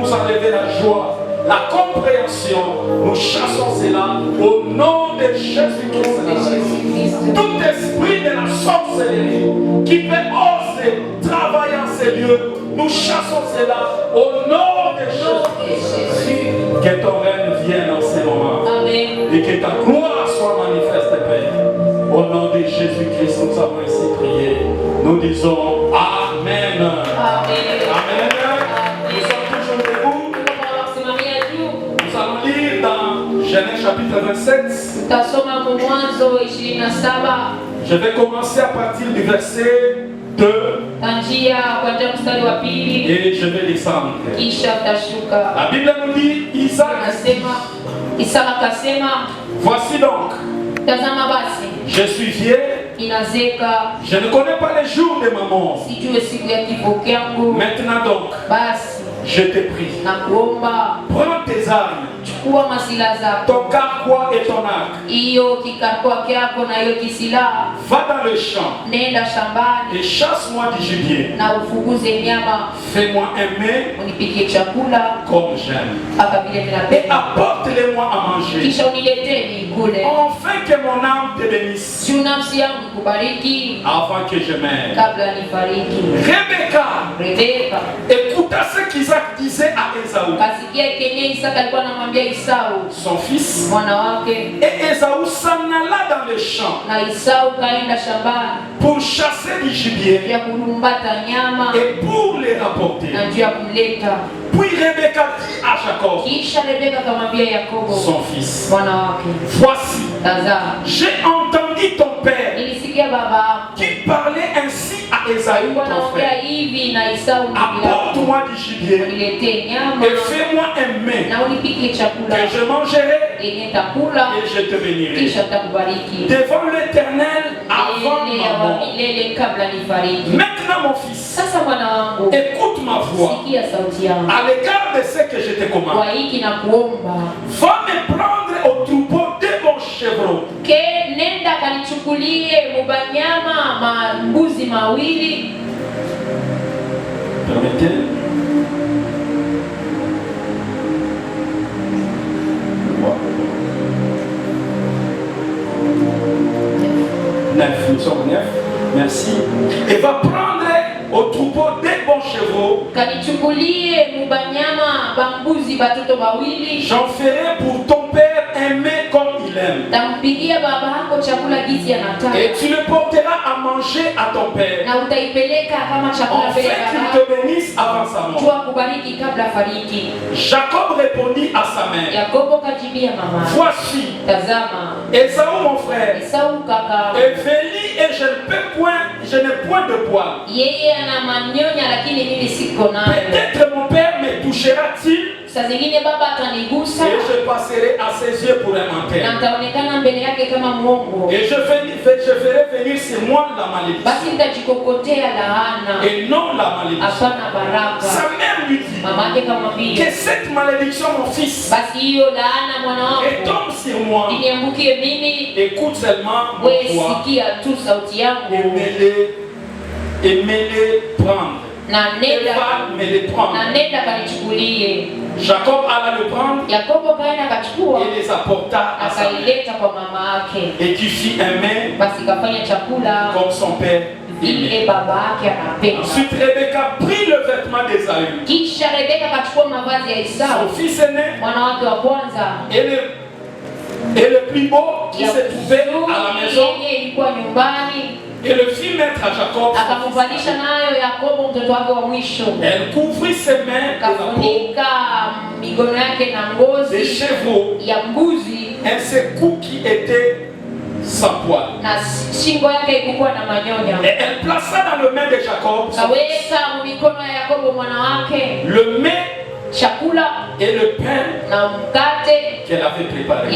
nous enlever la joie, la compréhension. Nous chassons cela au nom de Jésus-Christ. Tout esprit de la sorcellerie qui peut oser travailler en ces lieux, nous chassons cela au nom de Jésus. Que ton règne vienne en ces moments. Amen. Et que ta gloire soit manifeste, Père. Au nom de Jésus-Christ, nous avons ainsi prié. Nous disons Amen. Amen. Amen. Nous sommes toujours debout. Nous allons lire dans Genèse chapitre 27. Je vais commencer à partir du verset 2 et je vais descendre. La Bible nous dit Isaac. Voici donc, je suis vieux, je ne connais pas les jours de ma mort. Maintenant donc, je te prie, prends tes armes, ton carquois et ton arc, va dans le champ et chasse-moi du gibier. Fais-moi aimer comme j'aime et apporte-les-moi à manger, afin que mon âme te bénisse avant que je meure. Rebecca écouta ce qu'Isaac disait à Ésaü, son fils, et Ésaü s'en alla dans le champ pour chasser du gibier et pour les rapporter. Puis Rebecca dit à Jacob, son fils, voici, j'ai entendu ton père qui parlait ainsi à Ésaü ton frère. Apporte-moi du gibier et fais-moi aimer que je mangerai et je te bénirai devant l'Éternel avant ma mort. Maintenant mon fils, écoute ma voix à l'égard de ce que je te commande. Va me prendre au troupeau de bons chevreaux. Permettez. Nous sommes 9. Merci. Et va prendre au troupeau des bons chevaux. J'en ferai pour ton père aimer comme il aime. Et tu le porteras à manger à ton père. En fait qu'il te bénisse avant sa mort. Jacob répondit à sa mère, voici Ésaü mon frère est venu et je n'ai point de poids. Peut-être mon père me touchera-t-il et je passerai à ses yeux pour un menteur. Et je ferai venir sur moi la malédiction et non la malédiction. Sa mère lui dit que cette malédiction, mon fils, retombe sur moi. Écoute seulement mon voix et me les prendre. Et va me les prendre. Jacob alla le prendre et les apporta à sa mère. Et qui fit aimer comme son père. Ensuite Rebecca prit le vêtement d'Ésaü, son fils aîné, et le plus beau qui se trouvait à la maison, et le fit mettre à Jacob. Elle couvrit ses mains de la peau des chevaux et ses coups qui étaient sans poil. Et elle plaça dans le main de Jacob le mets et le pain qu'elle avait préparé.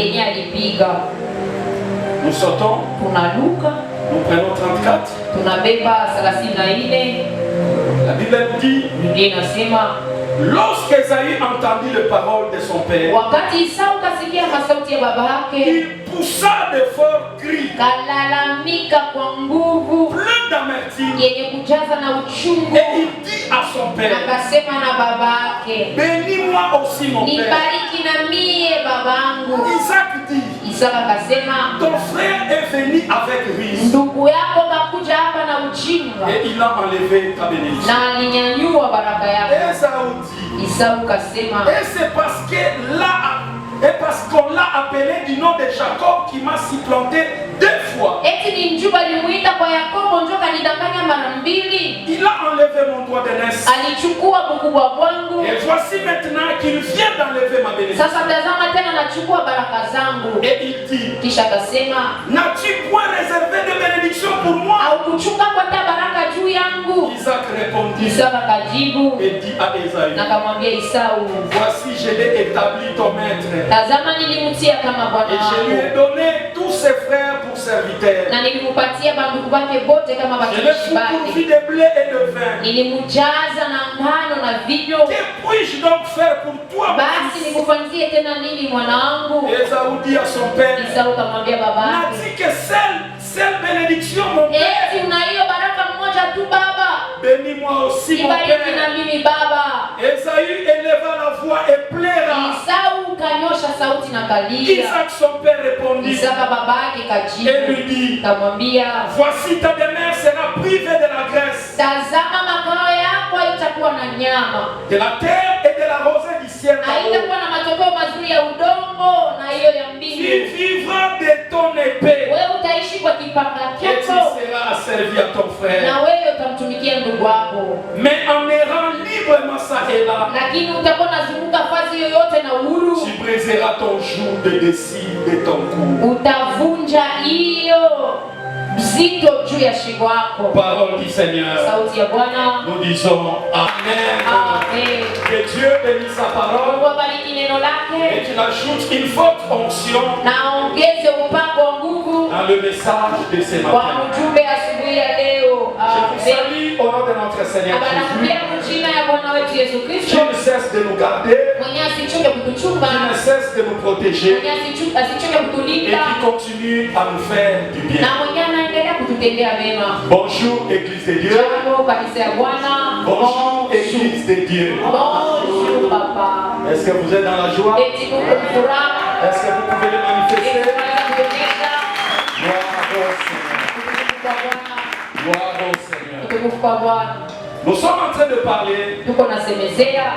Nous sortons. Nous prenons 34. La Bible dit, lorsqu'Ésaü entendit les paroles de son père, il poussa de forts cris, kalalamika kwa nguvu, plein d'amertume, yenye kujaza na uchungu, et il dit à son père, akasema na babake, bénis-moi aussi mon père. nibariki na mie babangu. Isaac dit, Isaka akasema, ton frère est venu avec ruse, ndugu yako kakuja hapa na ujinga, et il a enlevé ta bénédiction. na alinyanyua baraka yako. Esaü dit, Isau kasema, et c'est parce que là, et parce qu'on l'a appelé du nom de Jacob qui m'a supplanté 2 fois. eti ni njuba alimuita kwa Yakobo njo kanidanganya mara mbili. Il a enlevé mon doigt d'aînesse. Alichukua bukubwa bwangu. Et voici maintenant qu'il vient d'enlever ma bénédiction. Sasa tazama tena nachukua baraka zangu. Et il dit, Kisha kasema, n'as-tu point réservé de bénédiction pour moi? au kuchunga kwa baraka juu yangu? Isaac répondit Isaka kajibu et dit à Esaü, na kamwambia Isau, voici je l'ai établi ton maître. tazama nilimtia kama bwana Et je lui ai wangu, donné tous ses frères pour serviteurs. na nilimupatia bandugu bake bote kama Je l'ai watumishi pourvu bake. de blé et de vin. Nilimujaza na ngano na vivyo. Que puis-je donc faire pour toi? Basi nikufanyizie tena nini mwanangu? Esaü dit à son père, Isau kamwambia babake, n'a-t-il que seule bénédiction mon eti père? una hiyo baraka mmoja tu baba? Bénis-moi aussi mon Nibariki na père. mimi baba. Esaü éleva la voix et pleura. Isau kanyosha sauti na kalia. Isaac son père répondit Isaka babake et kajibu lui dit, kamwambia, voici ta demeure sera privée de la graisse, tazama makao yako haitakuwa na nyama, de la terre et de la rosée du ciel. haitakuwa na matokeo mazuri ya udongo na hiyo ya Tu mbingu. vivras de ton épée Wewe utaishi kwa kipanga et tu chako seras servi à ton frère. na wewe utamtumikia ndugu wako, Mais en errant librement ça et là, lakini utakuwa unazunguka fasi yoyote na uhuru, tu briseras ton joug de dessus de ton cou. utavunja hiyo mzito juu ya shingo yako. Parole du Seigneur. Sauti ya Bwana. Nous disons Amen. Amen. Que Dieu bénisse sa parole Mungu abariki neno et lake qu'il ajoute une forte onction na aongeze upako wa nguvu dans le message de ce kwa matin. ujumbe asubuhi ya leo. Je vous Amen. salue au nom de notre Seigneur Abanakumbia Jésus, jina ya Bwana wetu Yesu qui Kristo, ne cesse de nous garder, mwenye asichoke kutuchunga, qui ne cesse de nous protéger mwenye asichoke et kutulinda, qui continue à nous faire du bien. na mwenye anaendelea kututendea mema. Bonjour Église de Dieu. Jambo kanisa ya Bwana. Bonjour Église de Dieu. Bonjour papa. Est-ce que vous êtes dans la joie? Eti Mungu furaha. Est-ce que vous pouvez le Eti manifester? tunaweza kuonyesha Gloire au Seigneur. utukufu kwa Bwana. Gloire au Seigneur. Utukufu kwa Bwana. Nous sommes en train de parler Tuko nasemezea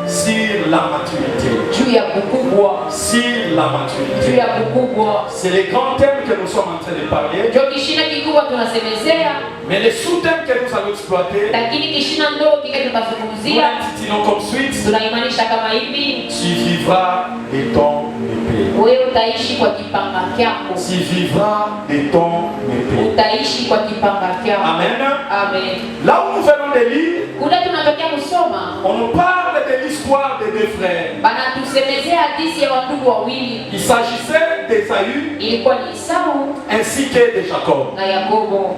sur la maturité. juu ya kukubwa, Sur la juu maturité. ya kukubwa. C'est les grands thèmes que nous sommes en train de parler. Ndio kishina kikubwa tunasemezea, Mais les sous-thèmes que nous allons exploiter, lakini kishina ndogo kile nous tutazungumzia l'intitulons comme suite, tunaimanisha kama hivi: tu vivras de ton épée. wewe utaishi kwa kipanga kyako, Tu vivras de ton épée. utaishi kwa kipanga kyako. Amen. Amen. Là où nous venons de lire, Kule tunatokea kusoma, on nous parle de l'histoire des 2 frères. banatusemezea hadithi ya wandugu wawili. Il s'agissait d'Ésaü Ilikuwa ni Esau ainsi que de Jacob. na Yakobo.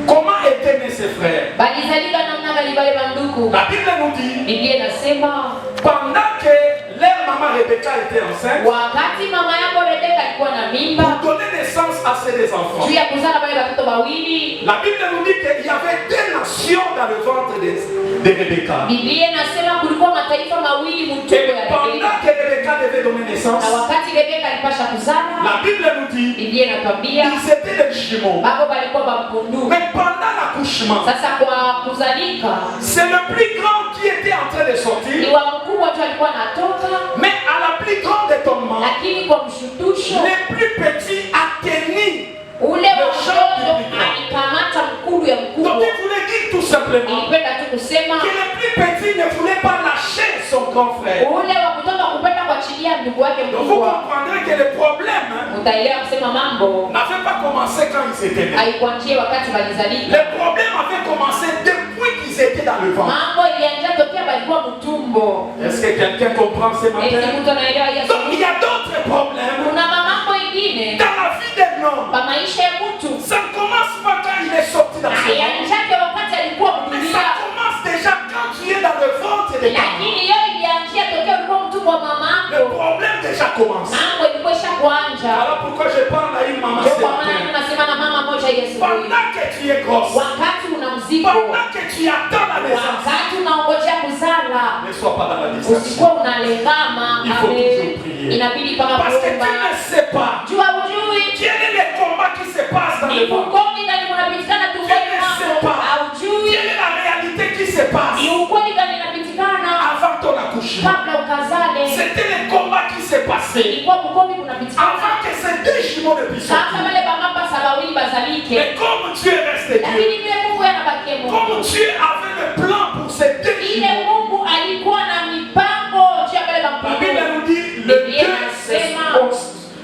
Comment étaient nés ces frères? Balizalika namna gani wale bandugu? La Bible nous dit, Biblia inasema pendant que leur maman Rebecca était enceinte, wakati mama yako Rebeka alikuwa na mimba pour donner naissance à ces 2 enfants, juu ya kuzala wale watoto wawili, la Bible nous dit qu'il y avait 2 nations dans le ventre de Rebecca. Biblia inasema kulikuwa mataifa mawili Et mtumbo ya pendant Rebeka, que Rebecca devait donner naissance, na wakati Rebeka alipasha kuzala, la Bible nous dit Biblia inatwambia qu'ils étaient des jumeaux. babo balikuwa bampundu. Mais pendant l'accouchement, Sasa kwa kuzalika c'est le plus grand qui était en train de ni sortir, wa mkubwa tu alikuwa anatoka, mais à la plus grande étonnement, lakini kwa mshutusho les plus petits atteignaient. ule wa mtoto alikamata mkulu ya Donc mkubwa. il voulait dire tout simplement Nilipenda tu kusema que le plus petit ne voulait pas lâcher son grand frère. ule wa kutoka kupenda kuachilia ndugu wake Donc vous mkubwa. comprendrez que le problème Utaelewa kusema mambo n'avait pas commencé quand ils étaient nés. haikuanzia wakati walizalika. Le problème avait commencé depuis qu'ils étaient dans le ventre. Mambo ilianza tokea balikuwa mtumbo. Est-ce que quelqu'un comprend ce Eti matin? mtu anaelewa Yesu. Donc il y a d'autres problèmes Kuna mambo ingine dans la vie d'un homme. kwa maisha ya mtu. Ça ne commence pas quand il est sorti dans ce monde. Haianzake wakati alikuwa Mais mdunia. ça commence déjà quand tu es dans le ventre de ta mère. Lakini yeye ilianzia tokea ulikuwa mtumbo wa Le mamako. problème déjà commence. Mambo ilikuwa kuanja. Voilà pourquoi je parle à une maman. Ndio kwa maana tunasema na mama moja Yesu. Pendant que tu es grosse, Wakati una mzigo, pendant que tu attends la naissance, wakati unaongojea kuzala, ne sois pas dans la distraction. usikuwa unalegama. Il faut toujours prier. Inabidi kama Parce que tu kuomba. ne sais pas Jua ujui quel est le combat qui se passe dans ni le ventre. ukombi gani unapitikana tumboni mwako. Haujui Quelle est la réalité qui se passe ni ukweli gani unapitikana avant ton accouchement. kabla ukazale. C'était le combat qui s'est passé Ilikuwa ukombi unapitikana avant que ces deux jumeaux ne puissent kama sortir. wale bamamba sabawili bazalike. Mais comme Dieu reste Dieu, Lakini vile Mungu yanabakia comme Mungu. Dieu avait le plan pour ces deux Ile jumeaux, Mungu alikuwa na mipango juu ya wale la Bible bamamba. nous dit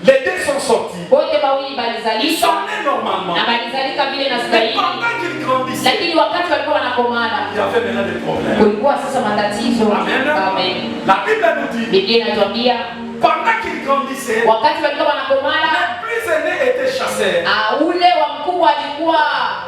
les deux sont sortis. Wote wawili Ils balizalika sont nés normalement. na balizalika vile na Mais stahili. pendant qu'ils grandissaient, Lakini wakati walikuwa wanakomana il y avait maintenant des problèmes. kulikuwa sasa matatizo. Amen. Amen. La Bible nous dit, Biblia inatuambia pendant qu'ils grandissaient, wakati walikuwa wanakomana, les plus aînés étaient chasseurs. ule wa mkubwa alikuwa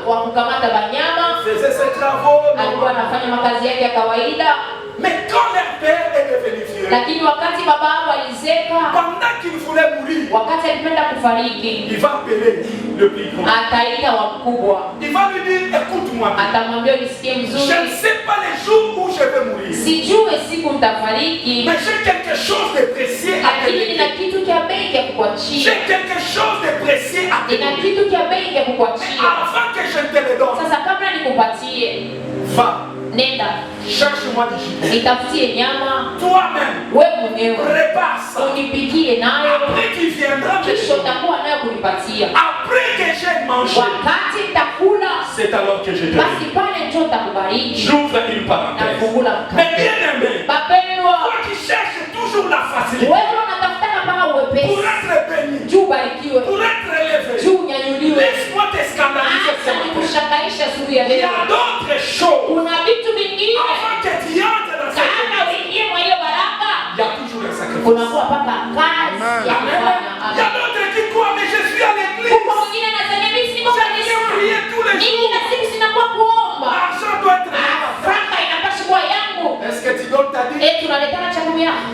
wa kukamata banyama, Faisaient ses travaux. alikuwa anafanya makazi yake ya kawaida. Mais quand leur père est devenu vieux, Lakini wakati baba yao alizeka, pendant qu'il voulait mourir, wakati alipenda kufariki, il va appeler le plus grand. ataita wa mkubwa, Il va lui dire, écoute-moi, atamwambia unisikie je ne mzuri, sais pas les jours où je vais mourir, sijue siku nitafariki, mais j'ai quelque chose de précieux à te lakini nina donner. kitu kia bei ya kukuachia, J'ai quelque chose de précieux à te nina donner. kitu kia bei ya Mais kukuachia. avant que je te le donne, Sasa kabla nikupatie, va, nenda cherche-moi du gibier. nitafutie nyama, Toi-même, wewe mwenyewe prépare ça. unipikie nayo, Après qu'il viendra me kisha donner. utakuwa nayo kunipatia. Après que j'ai mangé, Wakati nitakula, c'est alors que je te basi dis. pale ndio nitakubariki J'ouvre une na parenthèse. kufungula Mais mkate. bien aimé, Bapendwa, toi qui cherches toujours la facilité wewe unatafutana mpaka pour uwepesi être béni, juu ubarikiwe, pour être élevé, juu unyanyuliwe. laisse-moi te scandaliser ce Acha matin. nikushangaisha asubuhi ya Il y leo. a d'autres choses. Kuna vitu vingine Avant que tu entres dans cette kabla église, uingie mwa hiyo baraka, il y a toujours un sacrifice. kunakuwa mpaka kazi ya Amen. kufanya. Il y a Amen. d'autres qui croient, mais je suis à l'église. Kuko mwingine anasema mimi siko J'ai kanisani. prié tous les Mimi jours. na siku sinakuwa kuomba. L'argent doit être là. Franka inapaswa kuwa yangu. Est-ce que tu donnes ta dîme? Tunaletana chakula yako.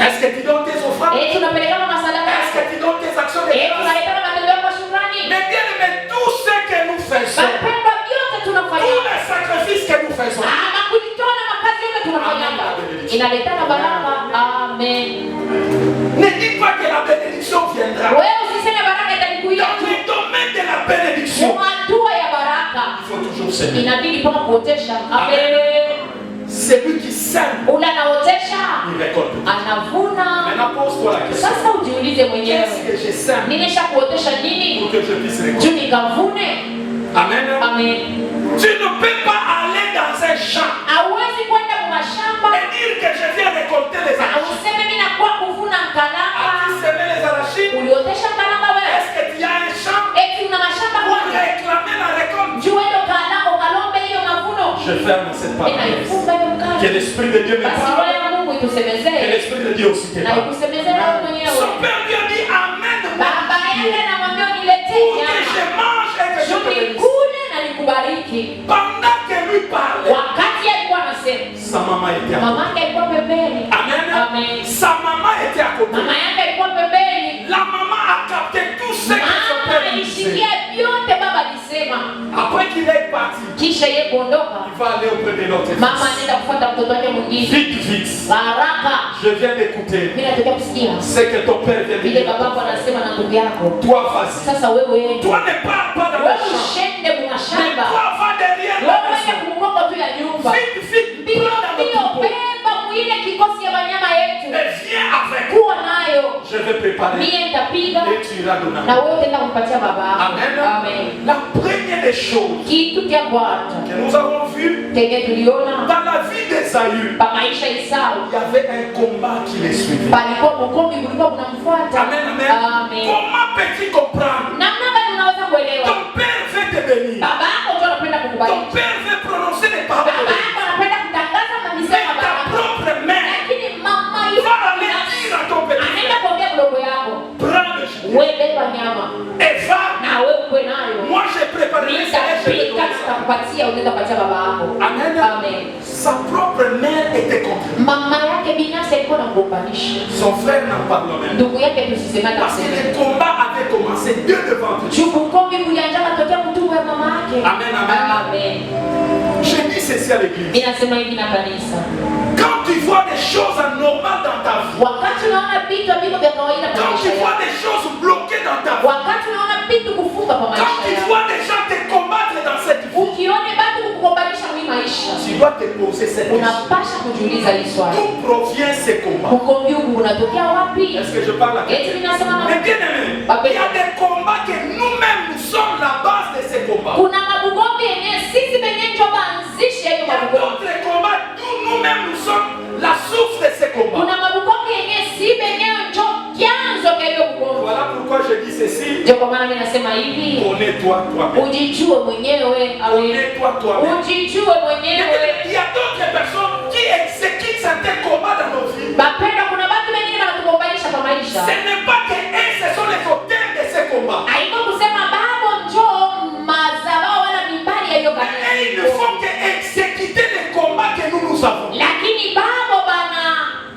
Est-ce que tu donnes tes offrandes? Tunapelekana masadaka Est-ce yako. que tu donnes tes actions de grâce? Tunaletana matendo yako ya shukrani. Mais bien aimé, tout ce que nous faisons, Mapendo yote tunafanya. tous les sacrifices que nous faisons, Kujitoa na makazi yote tunafanyanga. Inaletana baraka. Amen. ne dis pas que la bénédiction viendra. Wewe usiseme baraka itanikuia Dans tu. le domaine de la bénédiction, Kwa hatua ya baraka il faut toujours s'aimer. inabidi mpaka kuotesha. Amen. Celui qui sème, Ule anaotesha il récolte. anavuna. Maintenant, pose-toi la question. Sasa ujiulize mwenyewe, Qu'est-ce que je sème nilisha kuotesha nini pour que je puisse récolter? juu nikavune? Amen. Amen. Tu ne peux pas aller dans un champ Hauwezi kwenda kwa mashamba et dire que je viens récolter les na arachides. useme mimi nakuwa kuvuna mkalanga. As-tu semé les arachides? Uliotesha mkalanga wewe? Est-ce que tu as un champ Eti una mashamba pour kwani? réclamer la récolte? Juu wewe kalanga ukalombe hiyo mavuno. Je ferme cette parenthèse. Ninaifunga hiyo Que mkate. l'Esprit de Dieu me Basi parle. roho ya Mungu Que itusemezee l'Esprit de Dieu aussi te na parle. ikusemezee wewe mwenyewe. Son père lui a dit Amen. Baba yake anamwambia uniletee Pour que je nyama. mange et que je Juu te bénisse. nikule na nikubariki. Pendant que lui parlait, Wakati alikuwa anasema, sa maman était à côté. mama yake alikuwa pembeni. Amen. Amen. Sa maman était à côté. Mama yake alikuwa pembeni. La maman a capté tout ce que son Mama père lui alisikia disait. vyote baba alisema. Après qu'il est parti, Kisha yeye kuondoka, il va aller auprès de l'autre mama fils. anaenda kufuata mtoto wake mwingine. Vite, vite. Haraka. Je viens d'écouter Mimi nataka kusikia ce que ton père vient de vile dire. babako anasema na ndugu yako. Toi, vas-y. Sasa wewe Toi, ne pars pas dans le wewe champ. ushende Mais mnashamba. toi, va derrière la Wewe uende maison. kumkonga tu ya nyumba. Vite, vite. Mbio Prends dans le mbio, troupeau. beba mwile kikosi ya wanyama yetu. Et viens avec. Kuwa nayo. Je vais préparer. Mie nitapiga Et tu iras donner. na wewe utaenda kumpatia baba yako. Amen. Amen. La première des choses Kitu cha kwanza que nous avons vu kenye tuliona dans la vie d'Ésaü, pa maisha ya Esau, il y avait un combat qui les suivait. palikuwa mkombi kulikuwa kunamfuata. Amen, amen. Amen. Comment peux-tu comprendre? Namna gani unaweza kuelewa? Ton père veut te bénir. Baba yako ndio anapenda Ton kukubariki. père veut prononcer des paroles. Baba yako anapenda kutangaza Mais mamisema ta baraka. propre mère Lakini mama va yuko aller dire à ton petit anaenda frère, kuambia mdogo yako, prends le gibier wewe beba nyama et va. na wewe ukwe nayo. Moi, j'ai préparé les salaires, je vais Nitapika donner ça. tutakupatia, unaenda kupatia baba yako. Amen. Amen. Sa propre mère était contre lui. Mama yake binafsi alikuwa na kugombanisha. Son frère n'en parle même. Ndugu yake tusisema Parce que le combat avait commencé dès le ventre. Ugomvi ulianza kutokea mtumbo wa mama yake. Amen, amen. Amen. Je dis ceci à l'église. Ninasema hivi na kanisa. Quand tu vois des choses anormales dans ta vie, Wakati unaona vitu ambavyo vya kawaida kwa quand maisha tu vois yako, des choses bloquées dans ta vie, wakati unaona vitu kufunga kwa quand maisha tu yako, vois des gens te combattre dans cette vie, ukione bado kukugombanisha mwi maisha, tu dois te poser cette question. unapasha kujiuliza hii swali. D'où provient ces combats? Ugomvi huu unatokea wapi? Est-ce que je parle à quelqu'un? Eti ninasema na Mais bien aimé, il y a des combats que nous-mêmes nous sommes la base de ces combats. kuna mabugomvi yenyewe sisi wenyewe ndio baanzishe hiyo Il y a mabugomvi. d'autres combats d'où nous-mêmes nous sommes la source de ces combats. Kuna mabugomvi yenyewe si wenyewe ndio chanzo cha hiyo mabugomvi. Voilà pourquoi je dis ceci. Ndio kwa maana mimi nasema hivi. Connais-toi toi-même. Ujijue mwenyewe. Connais-toi toi-même. Ujijue mwenyewe. Il y a d'autres personnes qui exécutent certains combats dans nos vies. Bapenda kuna watu wengine wanatugombanisha kwa maisha. Ce n'est pas que eux, ce sont les auteurs de ces combats. Haiko kusema babo njoo mazao wala mimbali ya hiyo Mais eux, ils ne font que exécuter les combats que nous avons. lakini babo bana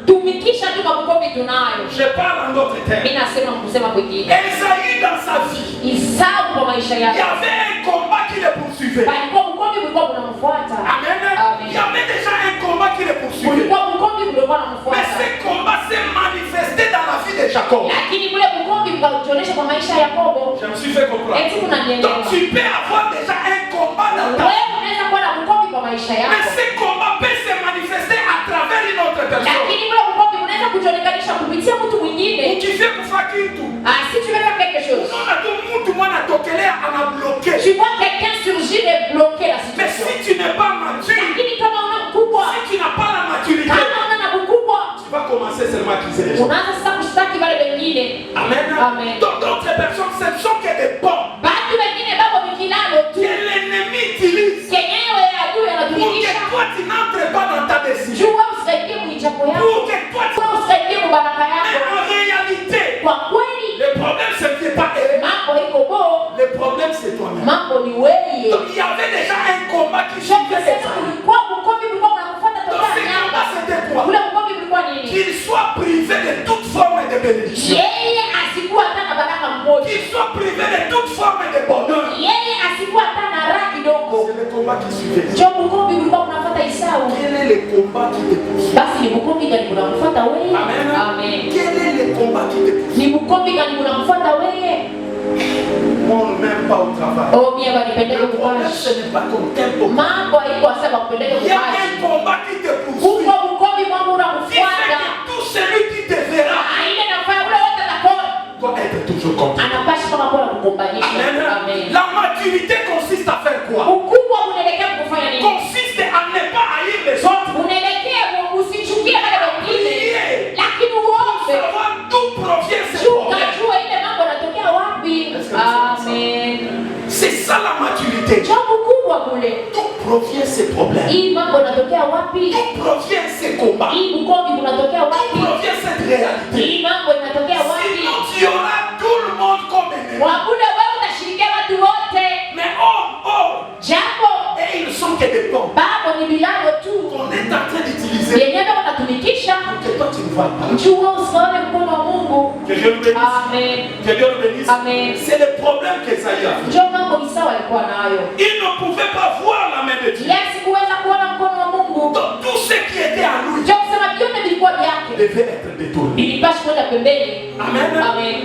tumikisha tu mabugomvi tunayo. Je parle en d'autres termes. Mimi nasema kusema kwingine. Esaïe dans sa vie, Isau kwa maisha il y yake. avait un combat qui le poursuivait. Palikuwa mgomvi ulikuwa unamfuata. Amen. Amen. Il y avait déjà un combat qui le poursuivait. Ulikuwa mgomvi ulikuwa Mais unamfuata. ce combat s'est manifesté dans la vie de Jacob. Lakini kule mgomvi ukaonyesha kwa maisha ya Yakobo. Je me suis fait comprendre. Eti kuna Donc nielewa. tu peux avoir déjà un combat dans ta vie. Wewe unaweza kuwa na mgomvi kwa maisha Mais yako. ce combat peut se manifester à travers une autre personne. Lakini kule mgomvi unaweza kujionekanisha kupitia mtu mwingine. Ukifia kufa kitu. Ah, si tu veux faire quelque chose. Unaona tu mtu mwana tokelea ana bloqué. Tu vois quelqu'un surgir et bloquer la Mais situation. si tu n'es pas mature, Lakini kama una mkubwa, si tu n'as pas la maturité, kama una na mkubwa, tu vas commencer seulement à accuser les gens. unaanza sasa kushtaki wale wengine. Amen. Amen. Donc d'autres personnes, ce ne sont que des bombes Batu wengine babo mikilalo tu. que l'ennemi utilise Kenyewe adui pour que anatumikisha. toi tu n'entres pas dans ta décision. Jua usaidie mwichako yako. Pour que toi tu... Jua usaidie mubaraka Mais yako. en réalité, Kwa kweli, le problème ce n'est pas eux. mambo iko bo, Le problème c'est toi-même. mambo ni wewe. Donc il y avait déjà un combat qui Je suivait les kusema gens. ulikuwa mkombi ulikuwa unakufuata Donc toka ce combat nyama. c'était quoi? Ule mkombi ulikuwa nini? Qu'il soit privé de toute forme de bénédiction. Yeye asikuwa hata na baraka mmoja. Qu'il soit privé de toute forme de bonheur. Yeye asikuwa hata na raha kidogo. C'est le combat qui suivait. Ndio mkombi ulikuwa unafuata Isau. Quel est le combat qui te poursuit? Basi ni mkombi gani unamfuata wewe? Amen. Amen. Quel est le combat qui te poursuit? Ni mkombi gani unamfuata wewe? Moi, on ne m'aime pas au travail. Oh, mie wanipendeke Le problème, kubashi. ce n'est pas ton tempo. Mambo haiko sasa kupendeke Il y a kubashi. un combat qui te poursuit. Kuko mkombi mwangu Qui fait unakufuata. que tout celui qui te verra Aile nafanya ule wote atakona. doit être toujours content. Anapasha kama kwa kukombanisha. Amen. Amen. La maturité consiste à faire quoi? Ukubwa unaelekea kufanya nini? Consiste à ne pas haïr les autres. Unaelekea usichukie wale wengine. Prier. Lakini uombe. Savoir d'où provient ce problème. Ukajua ile mambo yanatokea wapi. Est-ce que nous Amen. C'est ça la maturité. Jambo kubwa kule. D'où provient ce problème? Hii mambo yanatokea wapi? D'où provient ce combat? Hii ukombi unatokea D'où wapi? provient cette réalité? Hii mambo inatokea wapi? Sinon, tu auras tout le monde comme ennemi. Wakule wewe utashirikia watu wote. Mais Jambo et ils sont que des bombes babo ni bilalo tu. qu'on est en train d'utiliser Yenyewe wanatumikisha. pour que toi tu ne vois pas. Jua usione mkono wa Mungu. Que Dieu nous bénisse. Amen. Que Dieu nous bénisse. Amen. C'est le problème qu'Esaïe a fait. Ndio mambo Isau alikuwa nayo. Il ne pouvait pas voir la main de Dieu. Yeye sikuweza kuona mkono wa Mungu. Donc tout ce qui était à lui Ndio kusema vyote vilikuwa vyake. devait être détourné. Ilipaswa kwenda pembeni. Amen. Amen.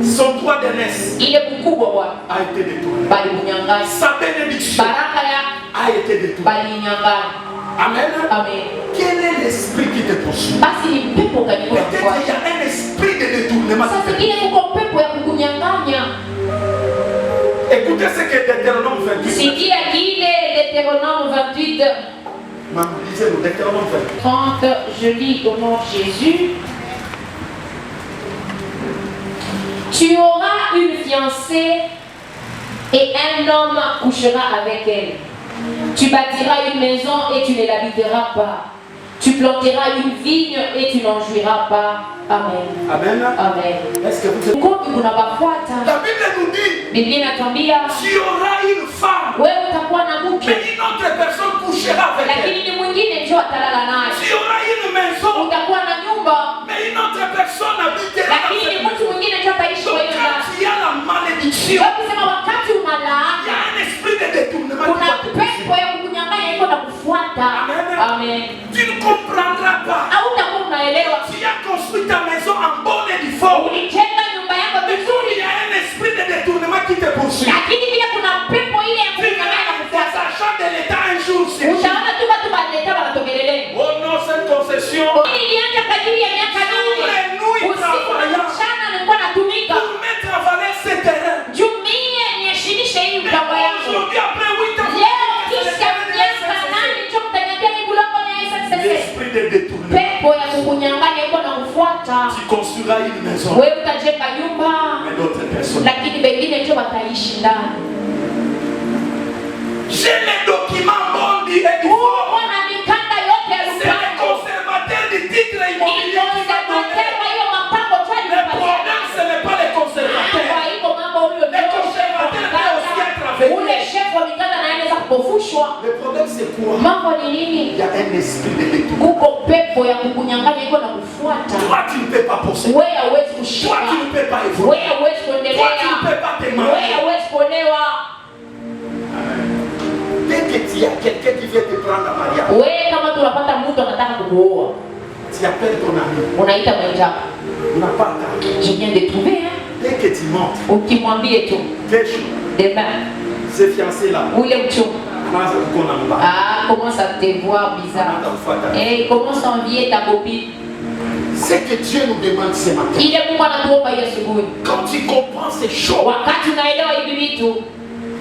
Son droit d'aînesse Ile mkubwa bwana a été détourné. bali mnyang'anya. Sa bénédiction Baraka ya a été détournée. bali nyang'anya. Amen. Amen. Quel est l'esprit qui te poursuit? Basi ni pepo gani Peut-être il y unafuata? a un esprit de détournement. Sasa zingine kuko pepo ya kukunyang'anya. Écoutez ce que Deutéronome 28. Sikia kile Deutéronome 28 Maman, lisez-nous Deutéronome 28. 30, je lis au nom de Jésus. Tu auras une fiancée et un homme couchera avec elle. Tu bâtiras une maison et tu ne l'habiteras pas. Tu planteras une vigne et tu n'en jouiras pas. Amen. Amen. Amen. Est-ce que vous êtes... Ukombi unawafuata. La Bible nous dit, Biblia inatuambia tu auras une femme, wewe utakuwa na mke, mais une autre personne couchera avec elle. lakini ni mwingine ndio atalala naye. Tu auras une maison, Utakuwa na nyumba, mais malédiction, kusema wakati il y unalaana a un esprit de détournement qui kuna va te pepo poursuivre. ya kukunyang'anya iko na kufuata. Amen. Amen. Tu ne comprendras pas. Hautakuwa unaelewa. Tu as construit ta maison en bonne et due forme. Ulijenga nyumba yako Mais comme vizuri, il y a un esprit de détournement qui te poursuit, lakini vile kuna pepo ile ya tu verras kukunyang'anya na les kufuata. agents de l'État un jour sur Utaona tu watu baleta wanatokelele. oh non, cette concession, Ilianza kwa ajili ya miaka mingi. Usiku na mchana nilikuwa natumika. pour mettre en valeur ces terrains. Jumie niheshimishe hii mpango yangu. Aujourd'hui, après 8 ans, Leo kisha miaka nane ndio mtaniambia ni bulongo ni Isa sasa. l'esprit de détournement. Pepo ya kukunyang'anya iko na kufuata. Tu construiras une maison, Wewe utajenga nyumba, mais d'autres personnes. lakini wengine ndio wataishi ndani. J'ai les documents bons et du Uko fort. na mikanda yote ya C'est le lupango. conservateur du titre immobilier qui va donner. Kwa hiyo mapango tu Le problème, ce n'est pas les conservateurs. kwa hiyo mambo huyo ndio ule chef wa mikanda na anaweza kupofushwa. Le problème, c'est quoi? Mambo ni Il nini? y a un esprit de détournement. Kuko pepo ya kukunyang'anya iko na kufuata. Toi, tu ne peux pas posséder. Wewe hauwezi Toi, kushika. tu ne peux pas évoluer. Wewe hauwezi Toi, tu ne kuendelea. peux pas te Wewe marier. hauwezi kuolewa. Dès que tu as quelqu'un qui vient te prendre en mariage, Wewe kama tunapata mtu anataka kukuoa, tu appelles ton ami. unaita mwenzako. On n'a pas attendu. Je viens de trouver hein. Dès que tu montes, Ukimwambie tu quel jour, demain ces fiancés-là, ule mchumba comment ça qu'on en parle? commence à te voir bizarre. Et il commence à envier ta copine. Ce que Dieu nous demande ce matin, Ile Mungu anatuomba hiyo asubuhi. quand tu comprends ces choses, Wakati unaelewa hivi vitu,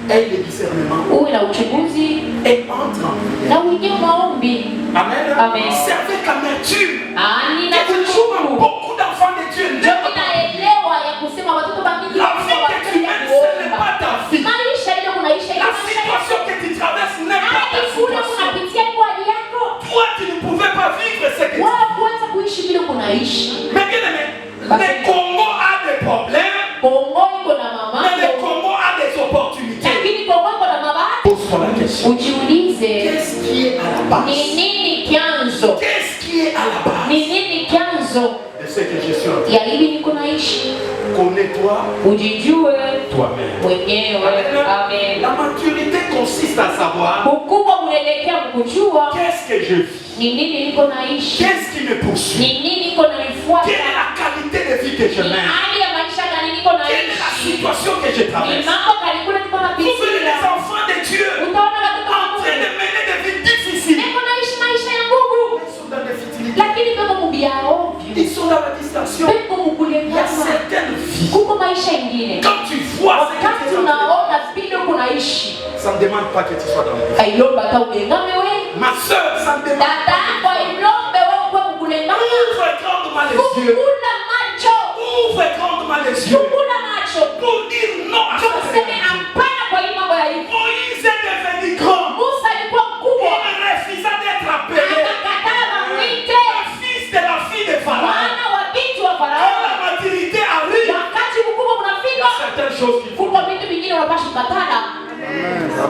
aie le discernement uwe na uchunguzi et entre en prière. na uingie maombi. Amen. Amen. C'est avec amertume Nina que tu trouves uchungu. beaucoup d'enfants de Dieu. Ndio ninaelewa ya kusema watoto bangi La vie que tu mènes, ce n'est pas ta vie. maisha ile unaisha ile La situation que tu traverses n'est pas ta kule situation. unapitia kwa hali yako. Toi, tu ne pouvais pas vivre ce que tu Wewe kuanza kuishi vile kunaishi. Mais bien aimé, le Congo a des problèmes, Kongo iko na mais le mama. Congo a des opportunités. Lakini Kongo iko na mabaya. Pose-toi la question. Ujiulize Qu'est-ce qui est à la ni base? nini chanzo? Qu'est-ce qui est à la base Ni nini chanzo de ce que je suis en train ya hivi niko naishi? de connais-toi Ujijue toi-même. mwenyewe. Amen. La maturité consiste à savoir Ukubwa unaelekea kujua qu'est-ce que je vis, ni nini niko naishi, qu'est-ce qui me poursuit, ni nini niko naifuata, quelle est la qualité de vie que je ni mène, hali ya maisha gani niko quelle est la naishi, situation que je ni traverse. mambo gani kule niko Vous verrez napitia. les enfants de Dieu Utaona watoto en train de wangu mener des vies difficiles. niko naishi maisha ya Mungu, Ils sont dans les futilités. lakini pepo mubia ovyo, Ils sont dans la distraction. pepo Il y a mukulemama. certaines vies. Kuko maisha ingine Quand tu vois ce que wakati tu es en train unaona vile kunaishi, de- ça ne demande pas que tu sois dans le vie. ailomba hata ugengame wewe, Ma soeur, ça ne demande dada yako ailombe wewe kwa kukulengama. Ouvre grandement les yeux. Fungula macho, Ouvre grandement les yeux. fungula macho, Pour dire non à tuseme ça. hapana kwa hii mambo ya hivi. Moïse est devenu grand. Musa alikuwa mkubwa, Il refusa d'être appelé akakataa mamwite le fils de la fille de Pharaon. mwana wa binti wa Quand Farao. la maturité arrive, Wakati mkubwa il y unafika, a certaines choses qu'il faut. kuko vitu vingine unapaswa kukatala.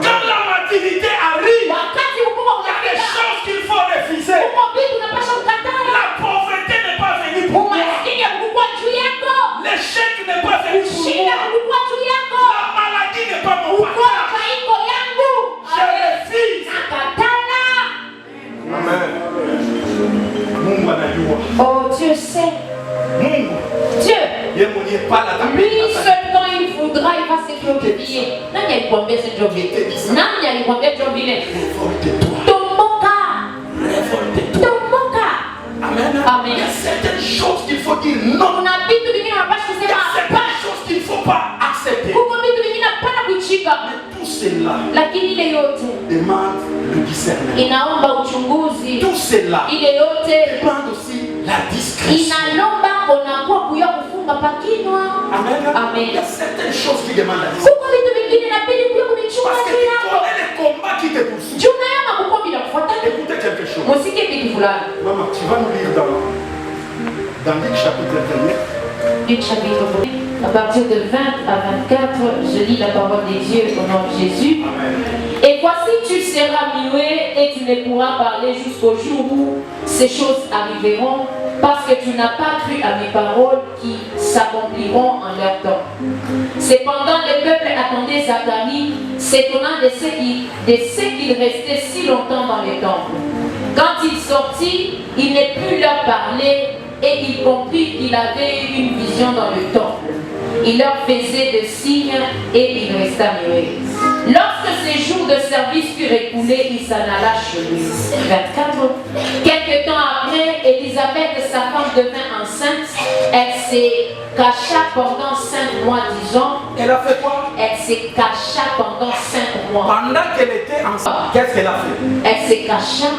Quand la maturité arrive, Wakati mkubwa il y a des unafika, choses qu'il faut refuser. kuko vitu unapaswa kukatala. La pauvreté n'est pas venue pour moi. Umaskini hakukua juu yako, L'échec n'est pas venu pour shida moi. hakukua juu yako, La maladie n'est pas mon partage. ugonjwa iko yangu. Je refuse. Nakatala. Amen. Mungu anajua. Oh, Dieu sait. Mungu Dieu, yeye mwenyewe pala lui atapenda. seul quand il voudra, il va se glorifier. Nani alikwambia sio ndio vile? Nani alikwambia ndio vile? Révolte-toi. Tomboka, Révolte-toi. tomboka. Amen. Amen. Il y a certaines choses qu'il faut dire non. Kuna vitu vingine unapaswa Il y kusema a certaines hapana. choses qu'il ne faut pas accepter. Kuko vitu vingine hapana kuchika. Mais tout cela Lakini ile yote demande le discernement. inaomba uchunguzi. Tout cela Ile yote demande aussi la discrétion. inalomba unakuwa kuya kufunga pakinwa. Amen. Amen. Il y a certaines choses qui demandent la discrétion. Kuko vitu vingine inabidi kuya kuvichunga Parce que juu tu yako. connais les combats qui te poursuivent. Juu na yama kuko bila kufuata. Écoutez quelque chose. Musikie kitu fulani. Maman, tu vas nous lire dans Luc chapitre 29. Luc chapitre 1. À partir de 20 à 24, je lis la parole des dieux au nom de Jésus. Amen. Et voici, tu seras muet et tu ne pourras parler jusqu'au jour où ces choses arriveront, parce que tu n'as pas cru à mes paroles qui s'accompliront en leur temps. Cependant, le peuple attendait Zacharie, s'étonnant de ce qu'il restait si longtemps dans le temple. Quand il sortit, il ne put leur parler et il comprit qu'il avait eu une vision dans le temple. Il leur faisait des signes et il resta muet. Lorsque ses jours de service furent écoulés, il s'en alla chez lui. 24. Quelque temps après, Élisabeth, sa femme, devint enceinte. Elle s'est cacha pendant 5 mois, disons. Elle a fait quoi? Elle s'est cacha pendant 5 mois. Pendant qu'elle était enceinte, qu'est-ce qu'elle a fait? Elle s'est cacha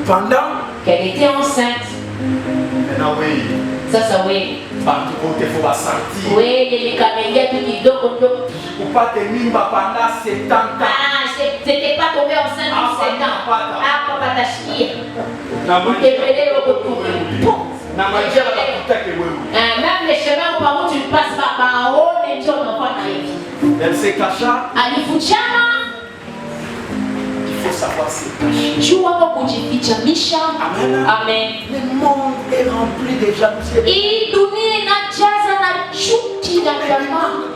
pendant qu'elle était enceinte. Maintenant, oui. Ça, oui. Partout côté, il faut sentir. Oui, il y a des camélias qui disent pour pas te mimba pendant 70 ans. Ah, c'était pas tombé enceinte de 7 ans. Ah, papa t'a chié. Même les chemins par où tu passes par haut, les gens n'ont pas naïf. Elle s'est cachée. Il faut savoir se cacher. Amen. Amen. Le monde est rempli de jalousie.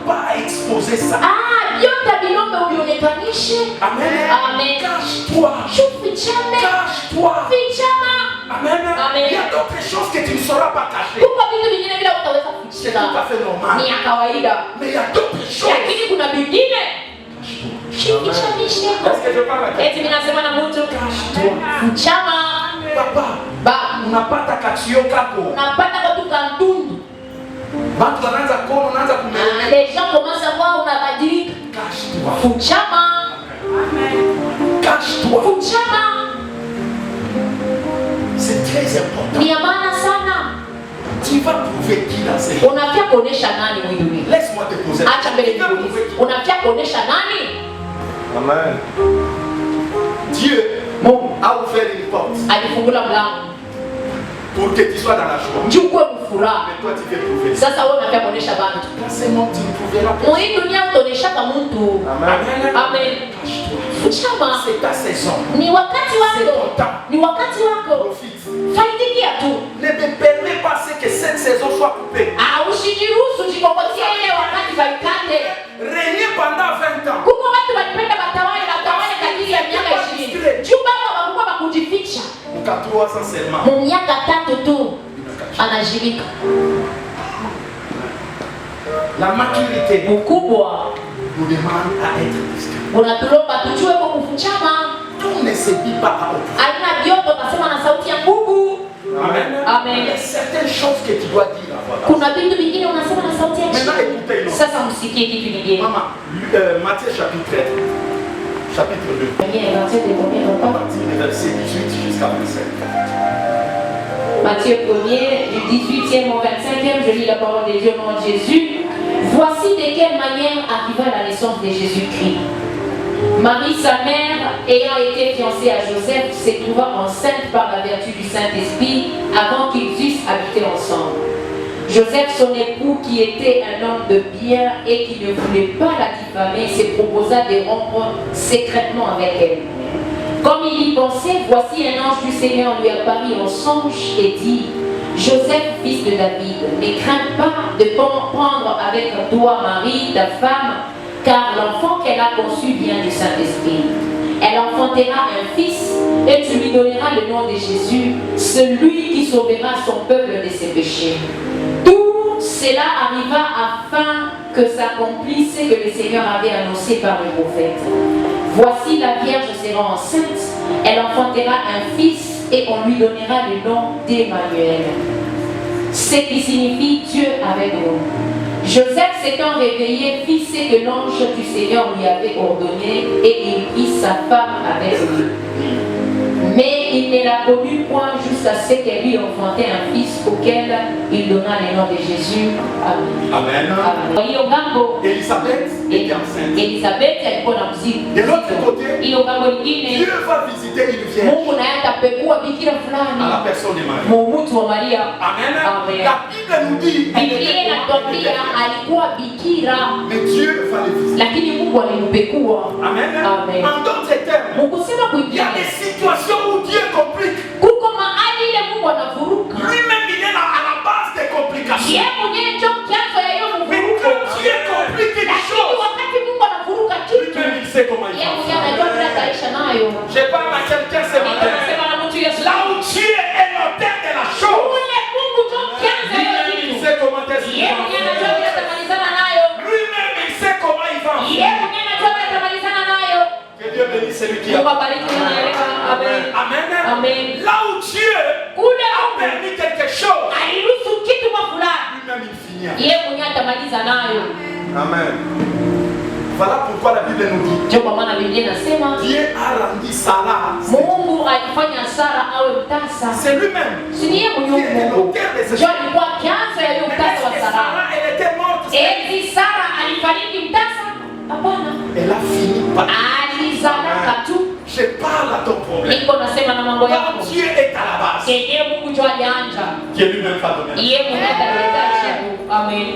Pas exposer ça. Amen. Amen. Cache-toi. Cache-toi. Amen. Amen. Il y a d'autres choses que tu ne sauras pas cacher. C'est tout à fait normal. Mais il y a d'autres choses. Est-ce que je parle à quelqu'un? Cache-toi. Papa, unapata kachio kako. Les gens commencent à voir unabadilika. Cache-toi. Cache-toi. C'est très important. Tu vas prouver qui dans ces gens. Laisse-moi te poser. Amen. Dieu a ouvert une porte pour que tu sois dans la joie. Mais toi tu veux prouver. Dans ce monde tu ne prouveras pas. Amen. Amen. Cache-toi. C'est ta saison. C'est ton temps. Profite. Ne me permets pas que cette saison soit coupée. Régner pendant 20 ans. Mkatoa sans seulement. La maturité nous demande à être discret. Tout ne se dit pas à haute voix. Amen. Amen. Il y a certaines choses que tu dois dire à voix basse. Maintenant écoutez-le. Maman, Matthieu chapitre 2. À partir du verset 18 jusqu'à 25. Matthieu 1er, du 18e au 25e, je lis la parole de Dieu au nom de Jésus. Voici de quelle manière arriva la naissance de Jésus-Christ. Marie, sa mère, ayant été fiancée à Joseph, se trouva enceinte par la vertu du Saint-Esprit avant qu'ils eussent habité ensemble. Joseph, son époux, qui était un homme de bien et qui ne voulait pas la diffamer, se proposa de rompre secrètement avec elle. Comme il y pensait, voici un ange du Seigneur lui apparut en songe et dit: Joseph, fils de David, ne crains pas de prendre avec toi Marie, ta femme, car l'enfant qu'elle a conçu vient du Saint-Esprit. Elle enfantera un fils et tu lui donneras le nom de Jésus, celui qui sauvera son peuple de ses péchés. Tout cela arriva afin que s'accomplisse ce que le Seigneur avait annoncé par le prophète. Voici la Vierge sera enceinte, elle enfantera un fils et on lui donnera le nom d'Emmanuel, ce qui signifie Dieu avec nous. Joseph s'étant réveillé fit ce que l'ange du Seigneur lui avait ordonné et il prit sa femme avec lui. Mais il ne la connut point jusqu'à ce qu'elle lui enfantait un fils auquel il donna le nom de Jésus. Amen. Amen. Élisabeth était enceinte. De l'autre côté, Dieu va visiter une vierge à la personne de Marie. Amen. La Bible nous dit mais Dieu va le visiter. Amen. En d'autres termes, il y a des situations où Dieu complique. Lui-même il est à la base des complications. Mais quand Dieu finir. Yeye mwenyewe atamaliza nayo. Amen. Voilà pourquoi la Bible nous dit. Ndio kwa maana Biblia inasema Dieu a rendu Sarah. Mungu alifanya Sara awe mtasa. C'est lui-même. Si ni yeye mwenyewe Mungu. Ndio alikuwa chanzo ya hiyo mtasa wa Sara. Sarah, elle était morte. Eti Sara alifariki mtasa? Hapana. Elle a fini par. Alizalaka tu. Je parle à ton problème. Niko nasema na mambo yako. Quand Dieu est à la base. Yeye Mungu ndio alianza. Dieu lui-même va donner. Yeye mwenyewe ataleta jibu. Amen.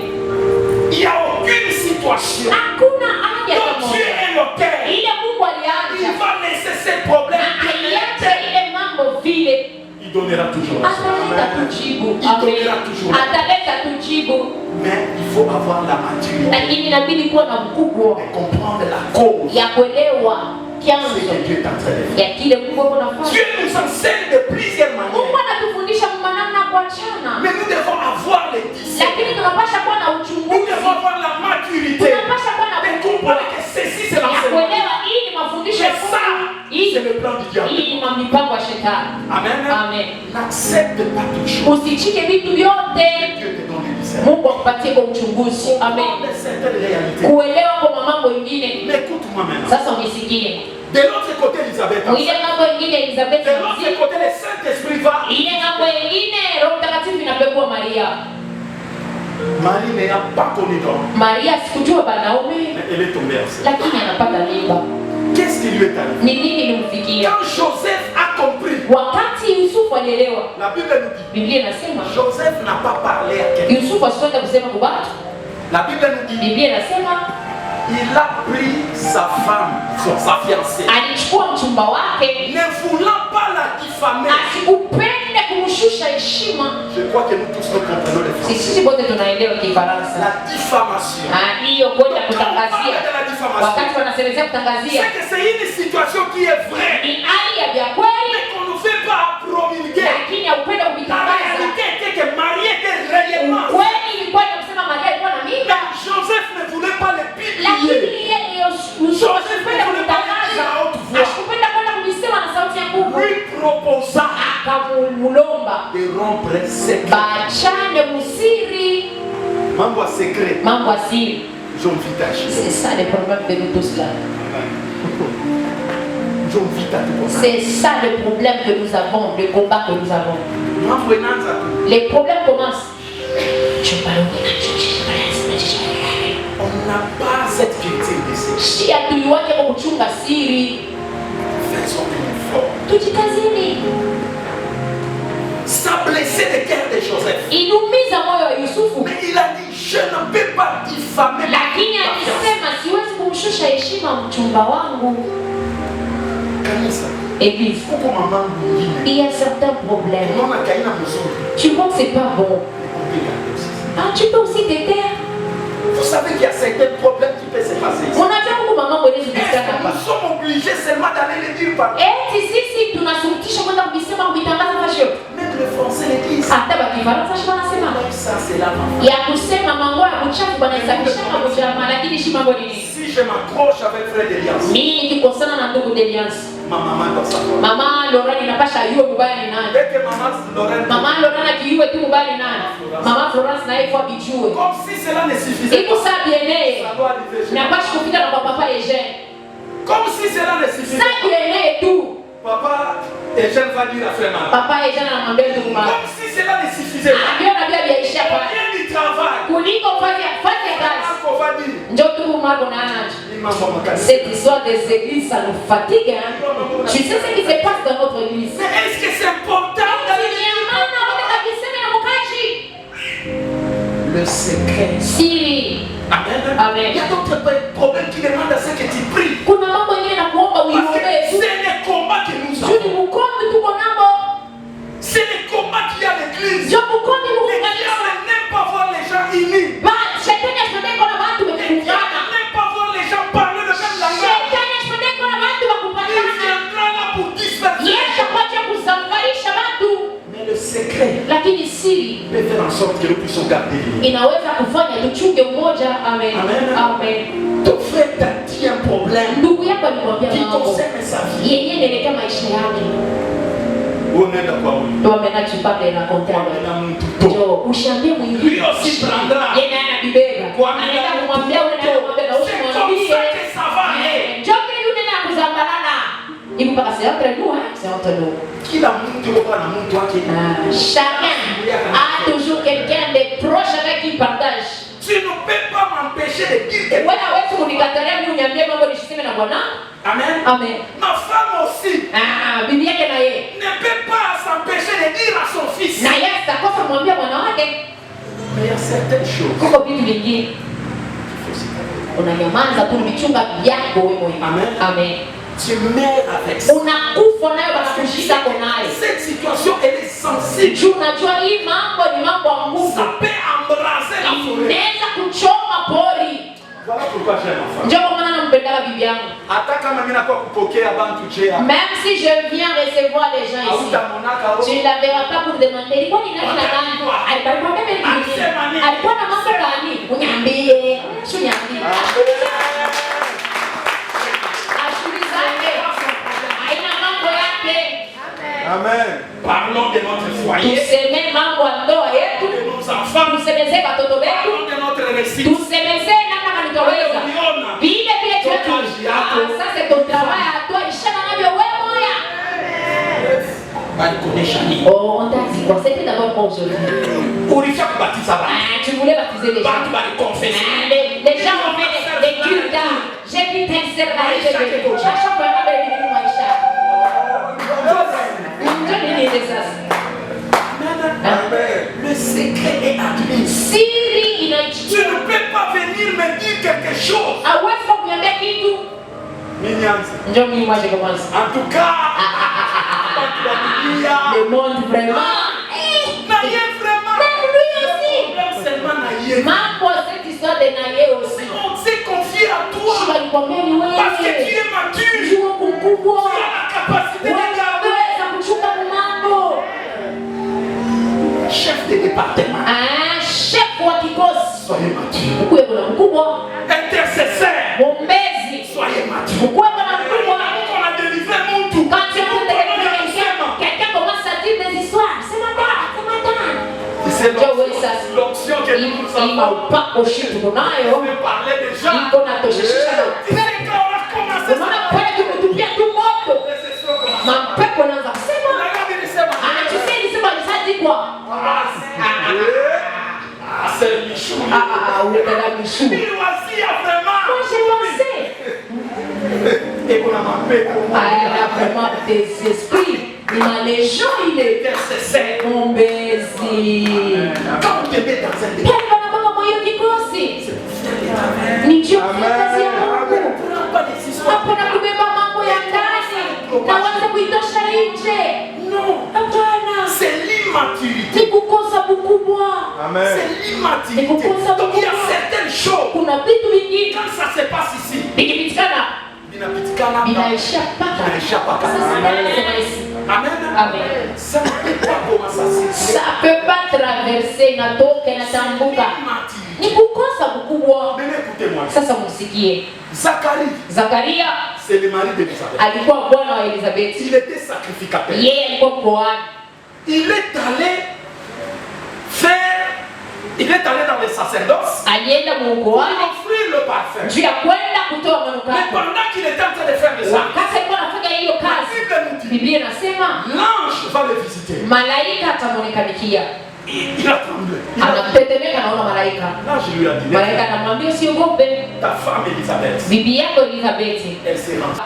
Il n'y a aucune situation. Hakuna haja Donc Dieu est l'auteur. ile Mungu Il alianza. va laisser ses problèmes. Aliacha ile mambo vile. Il donnera toujours la Ataleta tu jibu. Il donnera toujours. Ataleta tu jibu. Mais il faut avoir la maturité Lakini inabidi kuwa na mkubwa et comprendre la cause ya kuelewa de ce chanzo que Dieu est en train de faire. ya kile Mungu anafanya. Dieu nous enseigne de plusieurs Mungu manières. anatufundisha namna ya kuachana. Mais nous devons avoir les discernements. Lakini tunapaswa kuwa na Nous uchunguzi. devons avoir la maturité Tunapaswa kuwa na de mkubwa comprendre que ceci c'est ya l'enseignement. kuelewa hii ni mafundisho ya Mais ça, Mungu. c'est le plan du diable. Hii ni mipango ya shetani. Amen. Amen. N'accepte pas toute chose. Usichike vitu vyote. Dieu te donne le discernement. Mungu akupatie kwa uchunguzi. Amen. Comprendre certaines réalités. Kuelewa kwa mambo mengine. Mais écoute-moi maintenant. Sasa unisikie. De l'autre côté, Elisabeth. Ile mambo ingine Elizabeth. De l'autre côté, le Saint-Esprit va. Ile mambo ingine Roho Mtakatifu inapekua Maria. Marie n'a pas connu d'homme. Maria sikujua banaume Mais elle est tombée enceinte. lakini anapata mimba. Qu'est-ce qui lui est arrivé? Ni nini ilimfikia? Quand Joseph a compris, Wakati Yusufu alielewa, la Bible nous dit, Biblia inasema Joseph n'a pas parlé à quelqu'un. Yusufu asikwenda kusema kwa watu. La Bible nous dit, Biblia inasema il a pris sa femme, sa fiancée, alichukua mchumba wake ne voulant pas la diffamer. asikupende kumshusha heshima. Je crois que nous tous nous comprenons les Français. Sisi wote tunaelewa Kifaransa. La diffamation. Hiyo kwenda Quand on parle kutangazia, de la diffamation, wakati wanasemezea kutangazia c'est que c'est une situation qui est vraie, ni hali ya vya kweli, mais qu'on ne fait pas promulguer. lakini haupenda La kuvitangaza. réalité était que Marie était réellement. Ukweli ilikuwa ni kusema Maria alikuwa na mimba, Mais Joseph ne voulait pas le lakini publier. yeye Yusufu asipenda kuvitangaza, asipenda kwenda kuvisema na sauti ya nguvu, Lui proposa akamulomba de rompre secret. baachane musiri, Mambo à secret. mambo asiri. J'en vis ta C'est ça le problème de nous tous là. J'en vis ta tout. C'est ça le problème que nous avons, le combat que nous avons. Mambo inaanza tu. Les problèmes commencent. On n'a pas cette culture de secret. Si hatuiwache kwa kuchunga siri, Faisons un effort. tujikazini. Ça blessait le cœur de Joseph. Ilumiza moyo wa Yusufu, Mais il a dit, je ne peux pas diffamer ma lakini fiancée. alisema siwezi kumshusha heshima mchumba wangu. Kanisa. Église, Kuko mama mwingine. il y a certains problèmes. Unaona kaina mzuri. Tu vois que c'est pas bon. Ah, tu peux aussi te taire. Vous savez qu'il y a certains problèmes qui peuvent se passer ici. Unajua Mungu mama mwenyewe Est-ce tunataka que hapa. nous sommes obligés seulement d'aller le dire par Eti sisi tunasurutisha kwenda kuvisema kuvitangaza fashion. même les Français le disent. Hata bakifaransa shi wanasema. Ça c'est la maman. Ya kusema mambo ya kuchafu banaisababisha mambo jama, lakini shi mambo ni nini? Si je m'accroche avec frère d'Elias, Mimi nikikosana na ndugu Deliance, ma maman doit savoir. mama Lorraine inapasha yue mubaya ni nani. Dès que maman Lorraine, Mama Lorraine akiyue tu mubaya ni nani. Mama Florence na yeye bijue. comme si cela ne suffisait Iko pas, saa bienee. ça doit arriver chez Inapasha kupita na kwa papa Eugene. Comme si cela ne suffisait Saa pas, bienee tu. papa Eugène va dire à frère Maman. Papa Eugene anamwambia ndugu mama. Comme si cela ne suffisait pas, Ndio na bia biaisha on pale. vient du travail. Kuliko fanya kazi. On va dire, Njoo tu Marco na anacho. il m'a pas manqué. Cette histoire des églises, ça nous fatigue. Hein? Tu sais ce qui se passe dans notre église. Mais est-ce que c'est important d'aller le secret? Siri. Amen. Amen. Il y a d'autres problèmes qui demandent à ce que tu pries. Kuna mambo ingine na kuomba Parce que uiombee tu. c'est le combat que nous Juu ni avons. mkombe tuko nabo. C'est le combat qu'il y a à l'église. Juu mkombe Le Mungu diable n'aime pas voir les gens unis. ba shetani asipendeko na watu Le diable wamekungana. n'aime pas voir les gens parler le même langage. Shetani asipendeko na watu Il wakupatana. viendra là pour disperser. Yesu kwacha kusambarisha watu. Mais le secret Lakini siri peut faire en sorte que nous puissions garder l'unité. inaweza kufanya tuchunge umoja. Amen. Amen. Amen. Ton frère t'a dit un problème Ndugu yako alimwambia qui mambo concerne sa vie. yenyewe inaelekea maisha yake. Toi maintenant tu parles et raconter. Jo, ushambie mwingine. Lui aussi prendra. Yeye naye anabibeba. Anaenda kumwambia ule naye kumwambia na usimwambie. Ça va aller. Njoke yule naye kuzambalana. Hivi mpaka c'est entre nous, hein? C'est entre nous. Kila mtu yuko na mtu wake. Chacun a toujours quelqu'un de proche avec qui il partage. Tu ne peux pas m'empêcher de dire que Wewe hawezi kunikatalia mimi uniambie mambo nisiseme na Bwana. Amen. Amen. Ma femme aussi Bibi yake na yeye ne peut pas s'empêcher de dire à son fils. na yeye atakosa kumwambia mwana wake. Mais il y a certaines choses. Kuko vitu vingine unanyamaza tu vichunga vyako wewe. Amen. Amen. Tu meurs avec ça. Unakufa nayo banakushika nayo. Cette situation elle est sensible. Juu unajua hii mambo ni mambo ya nguvu. Ça peut embraser la forêt. Inaweza kuchoma pori. Voilà pourquoi j'aime ma femme. Ndio kwa maana nampenda bibi yangu. Hata kama mimi nakuwa kupokea bantu chea. Même si je viens recevoir les gens ici, tu ne la verras pas pour demander. Ilikuwa ni nani na nani? Alikuwa na mimi. Alikuwa na mambo gani? Uniambie. Uniambie. Amen. Parlons de notre foyer. Tuseme mambo ya ndoa yetu. De nos enfants. Tusemeze watoto wetu. Parlons de notre récit. Tusemeze namna kanitoweza. Vile vile tu. Ça c'est ton travail à toi. Ishana navyo wewe moya. Oh, on t'a dit quoi? C'était d'abord pour aujourd'hui. Tu voulais baptiser les gens. Les gens ont fait des cultes. J'ai vu t'insère dans les cheveux. Chaque fois qu'on a béni nous Maïcha. Le secret est admis. Siri tu ne peux pas venir me dire quelque chose. Moi je commence. En tout cas, le monde vraiment. Même lui aussi. Mambo cette histoire de Naye aussi. On s'est confié à toi. Parce que tu es mature. Tu as la capacité de garder. Chef de département. Chef wa kikosi. Soyez mature. Ukuwe bwana mkubwa. Intercesseur. Mombezi. Soyez mature. Ukuwe bwana mkubwa. On a délivré mon tout. Quand tu écoutes quelqu'un commence à dire des histoires. C'est madame, c'est madame. C'est l'option que nous avons. Pas au chute tunayo. On parlait déjà. Iko na toshisha. Unaona pale tumetupia tu moto. Mapepo yanaanza kusema. Anachusema ilisema lisadi kwa. C'est Michou. Oui, madame Michou. Il voici vraiment. Moi j'ai pensé. Et qu'on a mappé pour moi. Il a vraiment des esprits. Il a les gens, il est intercesseur. Mon baiser. Quand vous te mettez dans un débat. Quel va pas moyo kikosi? Ni Dieu kazi ya Mungu. Hapana kubeba mambo ya ndani. Na waza kuitosha nje. Non. Hapana. C'est l'immaturité. Ni kukosa bukubwa. Amen. C'est l'immaturité. Donc il y a certaines choses. Kuna vitu vingine. Quand ça se passe ici. Vikipitikana. Vinaisha paka. Amen. Amen. Ça ne peut pas commencer. Ça peut pas traverser na toka na tambuka. Ni kukosa bukubwa. Écoutez-moi. Sasa msikie. Zakaria. C'est le mari d'Élisabeth. Alikuwa bwana wa Elizabeth. Il était sacrificateur. Yeye alikuwa kuhani. Il est allé dans le sacerdoce. Alienda mukoani. Pour offrir le parfum. Juu ya kwenda kutoa manukato. Mais pendant qu'il était en train de faire ça. Wakati alikuwa anafanya hiyo kazi. Biblia inasema l'ange va le visiter. Malaika atamuonekanikia. Il a tremblé. Anatetemeka naona malaika. L'ange lui a dit. Malaika anamwambia usiogope. Ta femme Elisabeth. Bibi yako Elizabeth. Elle s'est rendue.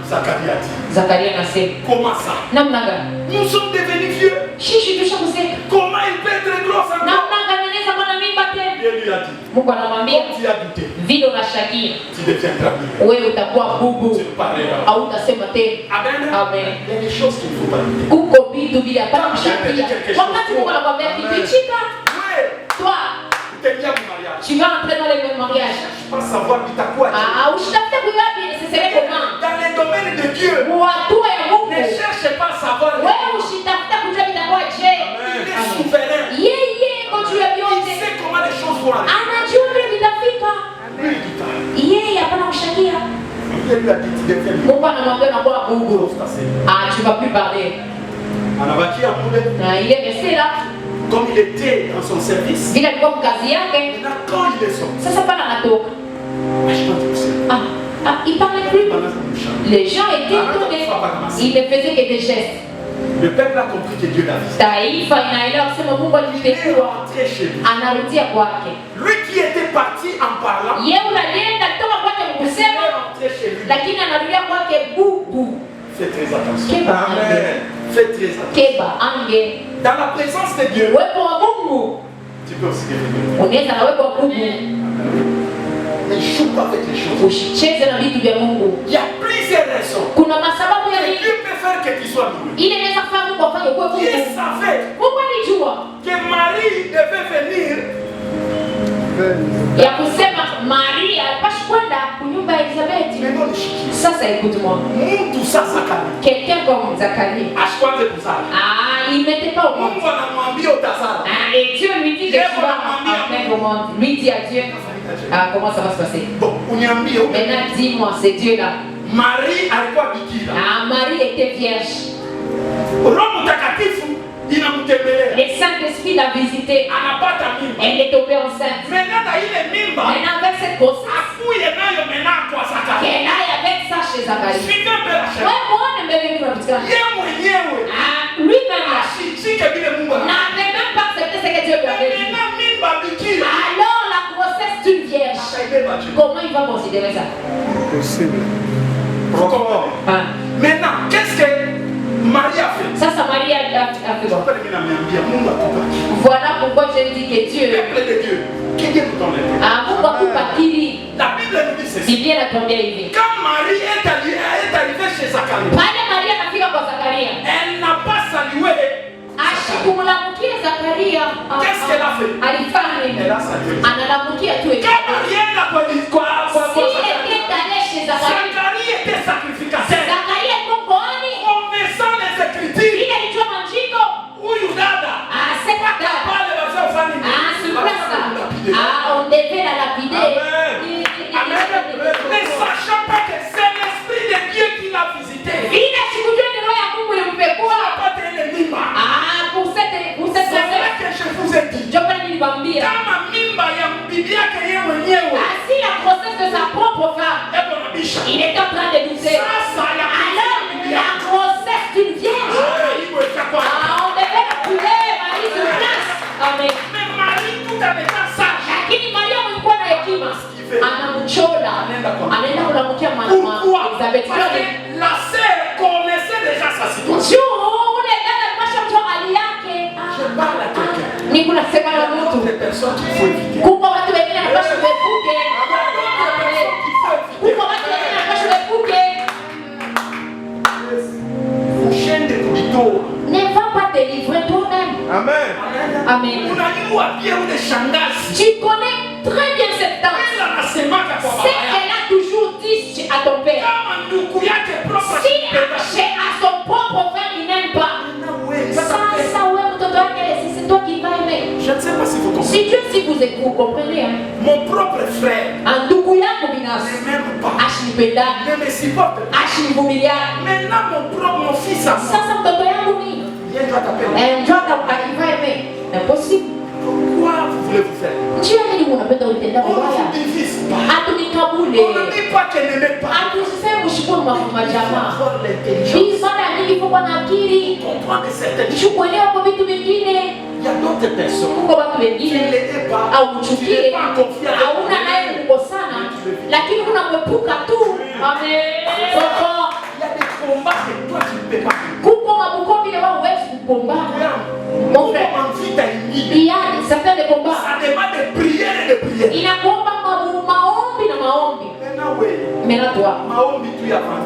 Zacharie a dit. Zakaria anasema. Comment ça? Namna gani? Nous sommes devenus vieux. Shishi tushakuseka. Comment il peut être gros encore? Namna gani anaweza kuwa na mimba tena? Dieu lui a dit. Mungu anamwambia. Tu as douté. Vile unashakia. Tu deviendras vieux. Wewe utakuwa bubu. Tu parleras. Au utasema tena. Amen. Amen. Il y a des choses qu'il ne faut pas douter. Kuko vitu vile hapana kushakia. Wakati Mungu anakuambia kipichika. Toi. Tu vas entrer dans le même mariage. Je pense savoir qui t'a quoi. Usitafute kujua ce serait comment. Dans les domaines de Dieu. Watu ya Mungu. Ne cherche pas à savoir. Wewe usitafute kujua itakuwa je. Il est souverain. Yeye kujua vyote. Il sait comment les choses vont aller. Anajua vile vitafika. Yeye hapana kushakia. Mungu anamwambia na kwa Mungu. Tu tu ne vas plus parler. Il est resté là. Comme il était dans son service, Maintenant, quand il est sorti, ça c'est pas la nato. Il parlait plus. Les gens étaient étonnés. Il ne faisait que des gestes. Le peuple a compris que Dieu l'a vu. Taifa inaelewa kusema Mungu alipekua anarudia kwake. Lui qui était parti en parlant, yeye alienda kutoka kwake mkusema, lakini anarudia kwake bubu. Faites très attention. Keba Amen. Faites très attention. Keba ange. Dans la présence de Dieu, uwepo wa Mungu, tu peux aussi gagner. unaweza na uwepo wa Mungu. Ne joue pas avec les choses. Usicheze na vitu vya Mungu. Il y a plusieurs raisons. Kuna masababu ya nini? Dieu peut faire que tu sois doué. Ile inaweza kufanya Mungu afanye kuwe Mungu. Il savait Mungu alijua que Marie devait venir ya kusema Maria alipaswa kwenda kunyumba ya Elizabeth. Sasa écoute-moi. Mtu sasa kani. Quelqu'un comme Zacharie. Ashkwanze kuzala. Il n'était pas au monde. Mungu anamwambia utazala. Et Dieu lui dit que tu vas entrer au monde. Lui dit à Dieu. Comment ça va se passer? Bon, uniambie. Maintenant dis-moi, c'est Dieu là. Marie alikuwa bikira. Marie était vierge. Roho Mtakatifu inamtembelea. Le Saint-Esprit l'a visité. Anapata mimba. Elle est tombée enceinte. Maintenant na ile mimba. Maintenant avec cette grossesse. Akuye nayo maintenant kwa Zacharie. Qu'elle aille avec ça chez Zacharie. Shika mbele shaka. Ouais, moi on aime bien le petit. Yeye mwenyewe. Lui-même. Ashitike vile Mungu anataka. N'avait même pas accepté ce que Dieu lui avait dit. Maintenant mimba bikira. Alors la grossesse d'une vierge. Comment il va considérer ça? Possible. Maintenant, qu'est-ce que Marie a fait? Ça Marie a fait bon. Voilà pourquoi je dis que Dieu. Peuple de Dieu. Qui Dieu nous donne? La Bible nous dit ceci. C'est bien la première idée. Quand Marie est arrivée chez Zacharie, elle n'a pas salué. Qu'est-ce qu'elle a fait? Elle a salué. Quand Marie Zacharie était sacrificateur. Connaissant les Écritures. On devait la lapider. Ne sachant pas que c'est l'Esprit de Dieu qui l'a visité. C'est vrai que je vous ai dit. Kama mimba ya bibi yake yeye mwenyewe. Si la grossesse de sa propre femme. Il est en train de douter. Alors la grossesse d'une vierge. On devait la couler, Marie sur place. Amen. Mais Marie tout en étant sage. Lakini Maria alikuwa na hekima. Anamchola. Anaenda kulamkia mama Elizabeth. Parce que la sœur connaissait déjà sa situation. Ule dada alipasha mtoa hali yake. Je parle à quelqu'un. Ni kuna sema na mtu. Des personnes qu'il faut éviter. Kuko watu wengine wanapaswa kuepuke. Kuko watu wengine wanapaswa kuepuke. Chaîne de couteau. Ne va pas te livrer toi-même. Amen. Amen. Tu connais très bien cette tante. C'est qu'elle a toujours dit à ton père. Si c'est à son propre frère, il n'aime pas. C'est toi qui vas aimer. Je ne sais pas si vous comprenez. Si Dieu, si vous écoutez, vous comprenez. Hein? Mon propre frère ne m'aime pas. Ne me supporte pas. Maintenant mon fils à moi. Viens toi t'appeler. Impossible. Pourquoi vous voulez vous faire? Dieu a dit on ne vous divise pas. On ne dit pas qu'elle n'aimait pas. Il faut avoir l'intelligence. Comprendre certaines choses. Il y a d'autres personnes qui ne l'aident pas. Tu n'es pas en confiance. Lakini unamwepuka tu. Amen. Il y a des combats que toi tu ne peux pas. Kuko mabuko vile wao huwezi kupambana. Mon frère, il y a certains combats. Ça demande de prière et de prière. Inakuomba maombi na maombi. Maintenant toi,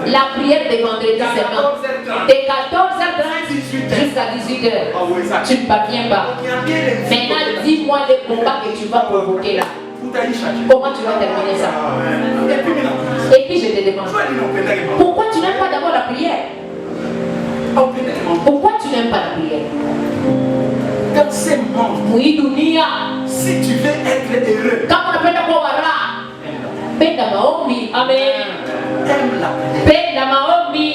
la prière de vendredi seulement. De 14h30 jusqu'à 18h. Tu ne parviens pas. Maintenant dis-moi le combat que tu vas provoquer là. Comment tu vas terminer ça? Et puis je te demande, pourquoi tu n'aimes pas d'abord la prière? Pourquoi tu n'aimes pas la prière? Dans ces mondes, si tu veux être heureux, penda maombi. Amen. Aime la prière. Penda maombi.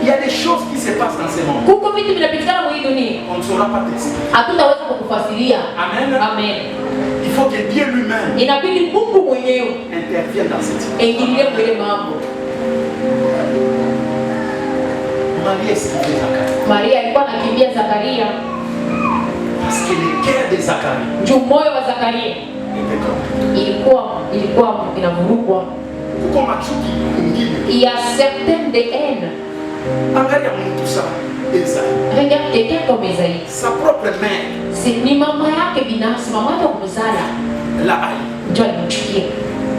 Il y a des se passe dans ces mondes, Kuko vitu vinapitikana mwa hii dunia. on ne saura pas t'expliquer. Hatutaweza kukufasiria. Amen. Amen. Il faut que Dieu lui-même Inabidi Mungu mwenyewe intervienne dans cette situation. aingilie mwele mambo. Marie esquivait Zacharie. Maria alikuwa anakimbia Zakaria. Parce que le cœur de Zacharie Juu moyo wa Zakaria était comme ilikuwa inavurugwa. kuko machuki mwingine. Il y a certaines de haine. Angalia mtu sana Esaïe. Regarde quelqu'un comme Esaïe. Sa propre mère Ni mama yake binafsi, mama yake kumzala l'a haï. ndio alimchukia.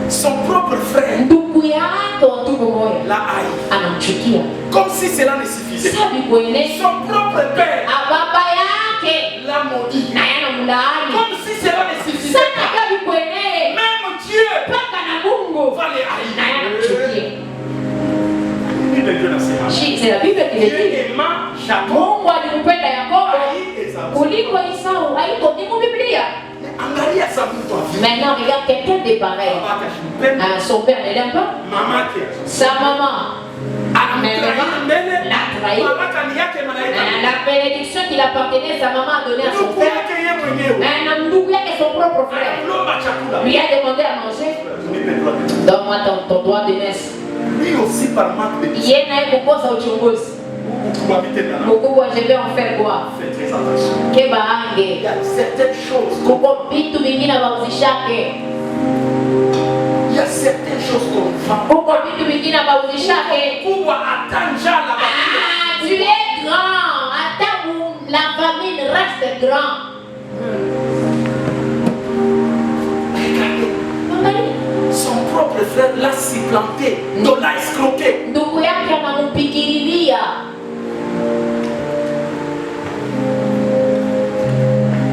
Son propre frère Ndugu yake wa tumbo moja l'a haï. anamchukia. Comme si cela ne suffisait pas. Sabi kuenea Son propre père baba yake l'a maudit. na yana mlaani. Comme si cela ne suffisait Sana pas. kabi kuenea Même Dieu paka na Mungu va les na haïr. yanamchukia. Bible Dieu dans ses mains. C'est la Bible qui le Dieu dit. aima Jacob, Mungu alimpenda Yakobo haït Esaü. kuliko Esau. Haiko ni mu Biblia. Angalia sa mtu afya. Maintenant regarde quelqu'un de pareil. Baba kashimpenda. Son père ne l'aime pas. Mama yake Sa maman anamtrahi mbele. l'a trahi. Mama kani yake malaika. La bénédiction qu'il appartenait, sa maman a donné à son Ndugu père. yake yeye mwenyewe. Na ndugu yake son propre frère Anamlomba chakula. lui a demandé à manger. Nipe droit de messe. Donne-moi ton droit de messe. Lui aussi par manque de Yeye naye kukosa uchunguzi. probabilité d'ana. Mkubwa, je vais en faire quoi? Fais très attention. Ke Il baange. y a certaines choses. Kuko vitu vingine bauzishake. Il y a certaines choses qu'on vend. Kuko vitu vingine bauzishake. Kubwa atanja la famille. Ah, tu es grand. Hata la famille reste grand. Regardez, Angalia. son propre frère l'a supplanté, l'a escroqué. Ndugu yake anampigililia.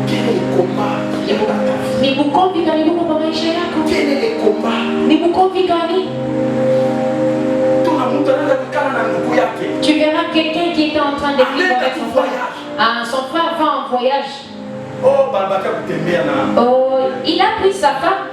Quel est le combat qui est dans ta vie? Ni bukombi gani buko kwa maisha yako? Quel est le combat? Ni bukombi gani? Tuna mtu anaenda kukana na ndugu yake. Tu verras quelqu'un qui était en train de vivre Anaenda avec son kuvoyage. frère. Ah, son frère va en voyage. Oh, babaka kutembea na. Oh, il a pris sa femme,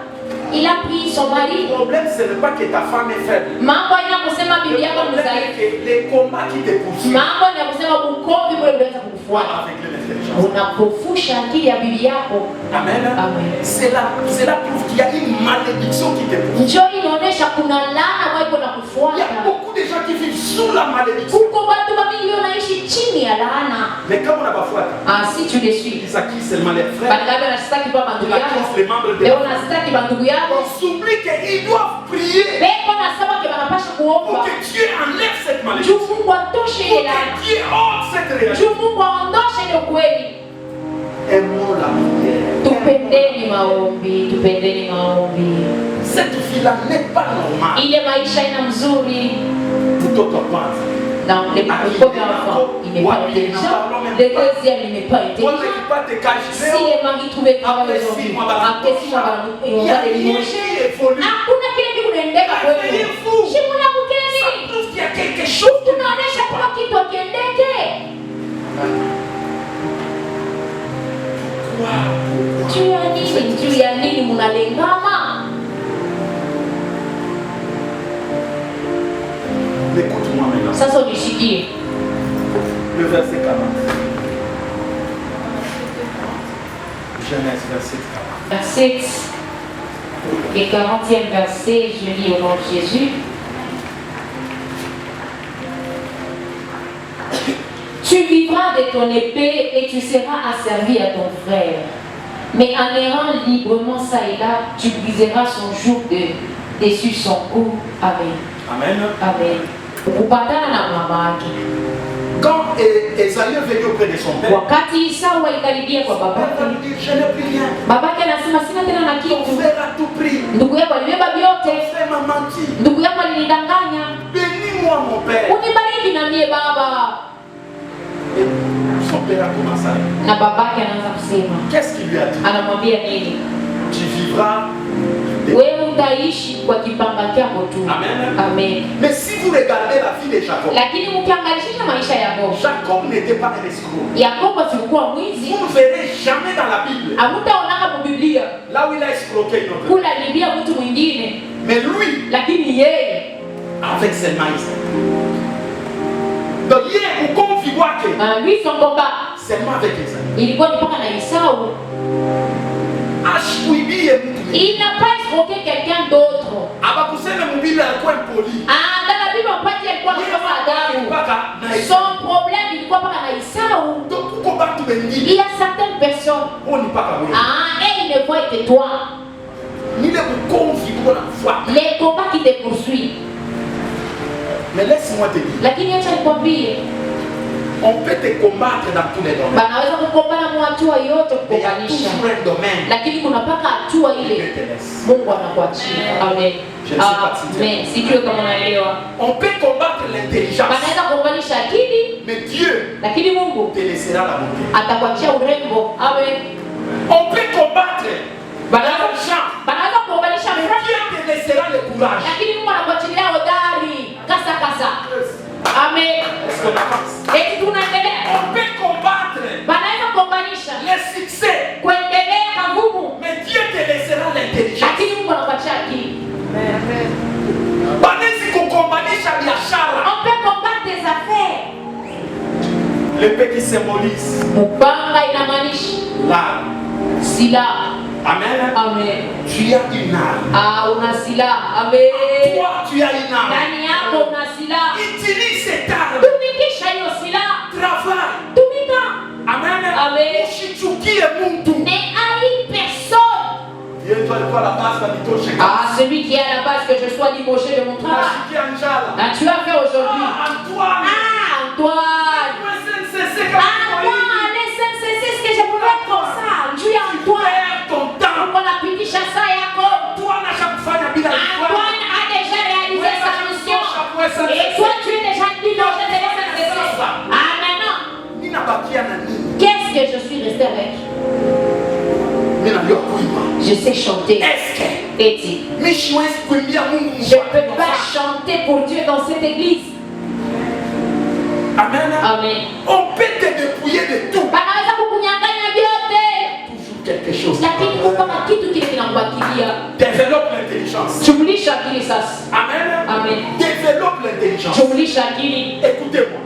il a pris son mari. Le problème, ce n'est pas que ta femme est faible. Mambo ina kusema Le bibi yako ni problème mzaifu. est que les combats qui te poursuivent Mambo ina kusema bukombi bure unaweza kufuata. avec l'intelligence. Unapofusha akili ya bibi yako. Amen. Amen. Cela prouve qu'il y a une malédiction qui te poursuit. Njoo inaonyesha kuna laana ambayo iko Il y a nakufuata. beaucoup de gens qui vivent sous la malédiction. Kuko watu wengi wanaishi chini ya laana. Mais comme on n'a pas foi, Ah, si tu les suis. ils acquis seulement les frères. Badala nashtaki kwa Ils bandugu yako. accusent les membres de Leo la famille. nashtaki bandugu yako. On s'oublie qu'ils doivent prier Beko nasema ke banapasha pour kuomba. que Dieu enlève cette malédiction. Juu Mungu atoshe Pour ile laana. que Dieu ôte cette réalité. Juu Mungu aondoshe ile kweli. Aimons la prière. Tupendeni maombi, tupendeni maombi. Cette fille-là n'est pas normale. Ile maisha ina mzuri. Mtoto wa kwanza. Non, le premier enfant, il n'est pas intelligent. Le deuxième, il n'est pas Wale intelligent. kipate kazi Si leo, les maris trouvaient travail aujourd'hui, après 6 mois, il y a rien qui évolue. hakuna kile kitu kunaendeka kwenu. Shimuna Ça kukeni. prouve qu'il y a quelque chose qui Tunaonesha kuna kitu akiendeke. Juu ya nini? Juu ya nini munalengama? Écoute-moi maintenant. Sasa unishikie. Le verset 40. Genèse, verset 40. Verset, le 40e verset, je lis au nom de Jésus. Tu vivras de ton épée et tu seras asservi à ton frère. Mais en errant librement ça et là, tu briseras son joug dessus son cou. Amen. Amen. Amen. Kupatana na mama yake. Quand Esaü est venu auprès de son père, Wakati Esau alikaribia kwa son père va babake, lui dire, je n'ai plus rien. babake anasema sina tena na Ton kitu. frère a tout pris. Ndugu yako alibeba Ton vyote. frère m'a menti. Ndugu yako alinidanganya. Bénis-moi mon père. Unibariki na mie baba. Et son père a commencé à dire, Na babake anaanza kusema, qu'est-ce qu'il lui a dit? anamwambia nini? Tu vivras. Wewe utaishi kwa kipanga chako tu. Amen. Amen. Mais si vous regardez la vie de Jacob, Lakini mkiangalisha maisha ya Yakobo, Jacob n'était pas un escroc. Yakobo sikuwa mwizi. Vous ne verrez jamais dans la Bible Hamtaonaka mu Biblia là où il a escroqué une autre. kula libia mtu mwingine, Mais lui, lakini yeye avec ses maïs, Donc, hier, vous confiez Lui, son combat, seulement avec les amis. il n'est pas na Isao. Il n'a pas escroqué quelqu'un d'autre. Dans la Bible, on peut dire quoi son problème, il ne croit pas à Isao. Il y a certaines personnes. Et il ne voit que toi. Les combats qui te poursuivent. Mais laisse-moi te dire. On peut te combattre dans tous les domaines. Mais il y a toujours un domaine. Dieu te laisse. Amen. Je ne sais pas si tu es. Si tu veux comment on peut combattre l'intelligence. Mais Dieu te laissera la beauté. On peut combattre l'argent. Mais Dieu te laissera le courage. Amen. Est-ce qu'on avance? On peut combattre les succès. Mais Dieu te laissera l'intelligence. On peut combattre des affaires. L'épée qui symbolise l'âme. Sila. Amen. Amen. Tu as une âme. Una sila. Amen. Toi, tu as une âme. Ndani yako una sila. Utilise cette âme. Tumikisha hiyo sila. Travaille. Tumika. Amen. Amen. Ushichukie mtu. Ne haïs personne. Dieu doit être la base de ton chèque. Celui qui est à la base que je sois débauché de mon travail. Tu l'as fait aujourd'hui. Antoine. Antoine. Les SNCC, ce que je pouvais être comme ça. Tu es Antoine. Antoine a déjà réalisé sa mission. Et toi, tu es déjà divorcé de l'SNCC. Maintenant, qu'est-ce que je suis resté avec? Je sais chanter. Et je ne peux pas chanter pour Dieu dans cette église. Amen. Amen. On peut te dépouiller de tout. Toujours quelque chose. Développe l'intelligence. Amen. Amen. Développe l'intelligence. Écoutez-moi.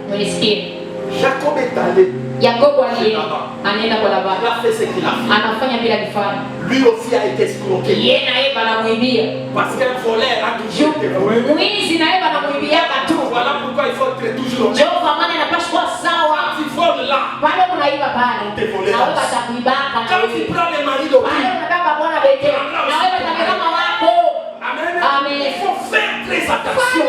Jacob est allé. Yakobo anaenda kwa Labani. Il a fait ce qu'il a fait. Anafanya bila kifanya. Lui aussi a été escroqué. Yeye na yeye banamwibia. Parce qu'un voleur a toujours été volé. Mwizi na yeye banamwibia tu. Voilà pourquoi il faut être toujours honnête. Ndio kwa maana inapaswa kuwa sawa. Quand tu voles là, Pale unaiba pale. on te volera. Na wewe batakuibaka. Quand tu prends les maris de Pale unataka bwana bete. Na wewe batabeba wako. Amen. Amen. Il faut faire très attention.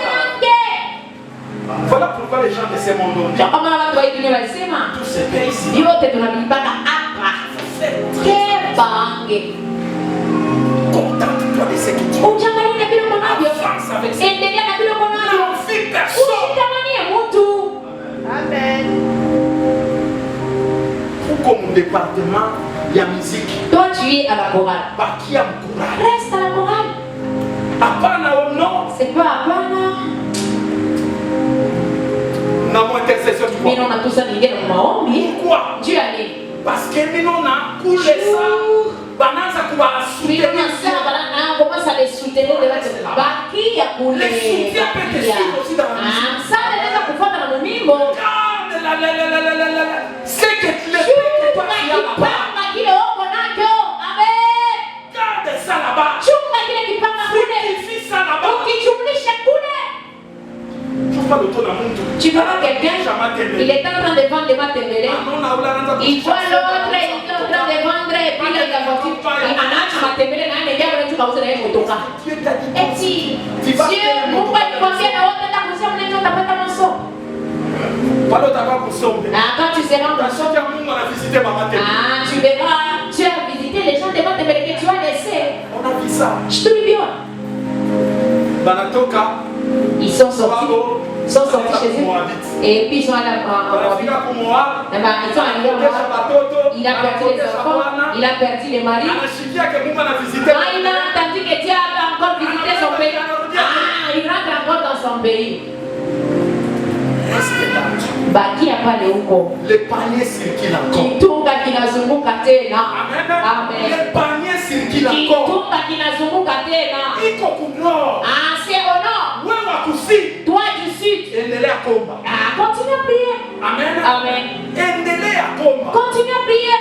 Voilà pourquoi les gens de ce monde ont kama watu wa dunia walisema tous ces pays ici. yote tunavipata hapa. Kebange. Contente-toi de ce que tu as. Ujangalie na vile unavyo. Avance avec ça. Endelea na vile unavyo. N'envie personne. Usitamanie mtu. Amen. Ou comme département, il y a musique. Toi tu es à la chorale. Qui a le courage. Reste à la chorale. Apana ou non. C'est pas apana. Mais on a tout ça ningine na maombi. Pourquoi? Dieu allait. Parce que nous on a coulé ça. Bananza kuba soutenir. On commence à les soutenir de la baki ya kule. Les soutiens peuvent te suivre aussi dans la musique. Ça inaweza kufuata na mumimbo. Garde c'est que tu le fais toi qui as là-bas. Kile uko nacho. Amen. Garde ça là-bas. Chunga kile kipanga kule. Fructifie ça là-bas. Ukijumlisha kule. Tu verras quelqu'un, il est en train de vendre des matembele. Il voit l'autre, il est en train de vendre, et puis il a voiture. Il a matembele, il a un tu vas vous aller au toka. Et si Dieu, pourquoi il convient à l'autre, la position, on est dans ta pâte à monceau. Quand tu seras en monceau, tu verras, tu as visité les gens de matembele que tu as laissé. On a vu ça. Je te dis bien. Ils sont sortis chez eux et puis ils sont allés à Moab. Ils sont allés à Moab. Il a perdu les enfants, il a perdu les maris. Quand il a entendu que Dieu avait encore visité son pays, il rentre encore dans son pays. Baki ya pale huko. Le panier circule encore. Kitunga kinazunguka tena. Amen. Le panier circule encore. Kitunga kinazunguka tena. Iko kunord. C'est au nord. Wewe wa kusini. Toi du sud. Endelea kuomba. Continue à prier. Amen. Amen. Endelea komba. Continue à prier.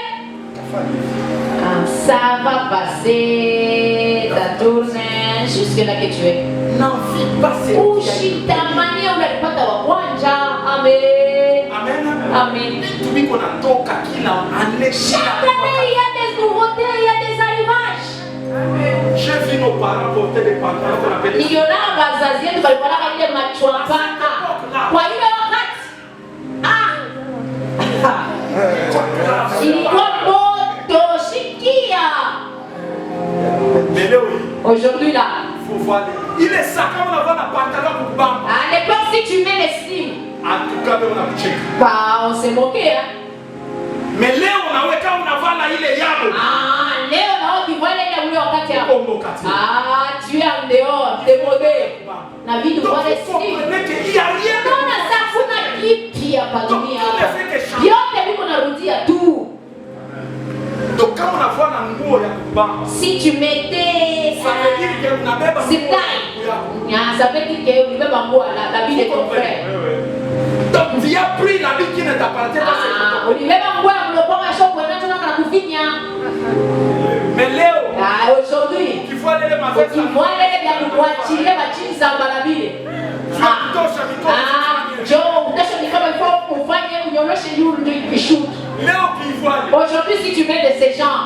Ça va passer ta tournée jusque là que tu es. N'envie pas Ushitamani unalipata wa kwanza. Amen. Amen. Amen. Vitu kunatoka kila année. Chaque année, il y a des nouveautés, il y a des arrivages. J'ai vu nos parents porter des pantalons qu'on appelle des Niliona wazazi wetu walikuwa na ile machwapaka. Kwa ile wakati ilikuwa moto, shikia. Mais là, oui. Aujourd'hui là, Faut voir. Il est ça quand on a un pantalon pour bamba. à l'époque si tu mets l'estime, En tout cas, on a un check. bah on s'est moqué hein. Mais là, on a quand on a là, il est yabo. Ah, leo nao kiwale ile ule wakati hapo. Kombo kati. Ah, tu es en dehors, démodé. Na vitu Donc, kwa vous l'estime. comprenez qu'il n'y a rien de Naona sasa kuna kipi hapa dunia hapa. Yote viko narudia tu. Donc, quand on a vu un nguo ya kubamba, Si tu mettais ça veut dire que on a même c'est ça veut dire que ulibeba nguo la vie de ton frère. Donc, tu as pris la vie qui ne t'appartient pas. Ah, ulibeba nguo ya mlopanga shoko na tuna kana kufinya. Mais Léo, Ah, aujourd'hui, tu vois les magasins. ukimwale vya kukuachilia machini za barabara. Joe, kesho ni kama ifo ufanye unyoroshe yule ndio ikishuti. Léo qui voit. Aujourd'hui, si tu mets de ces gens,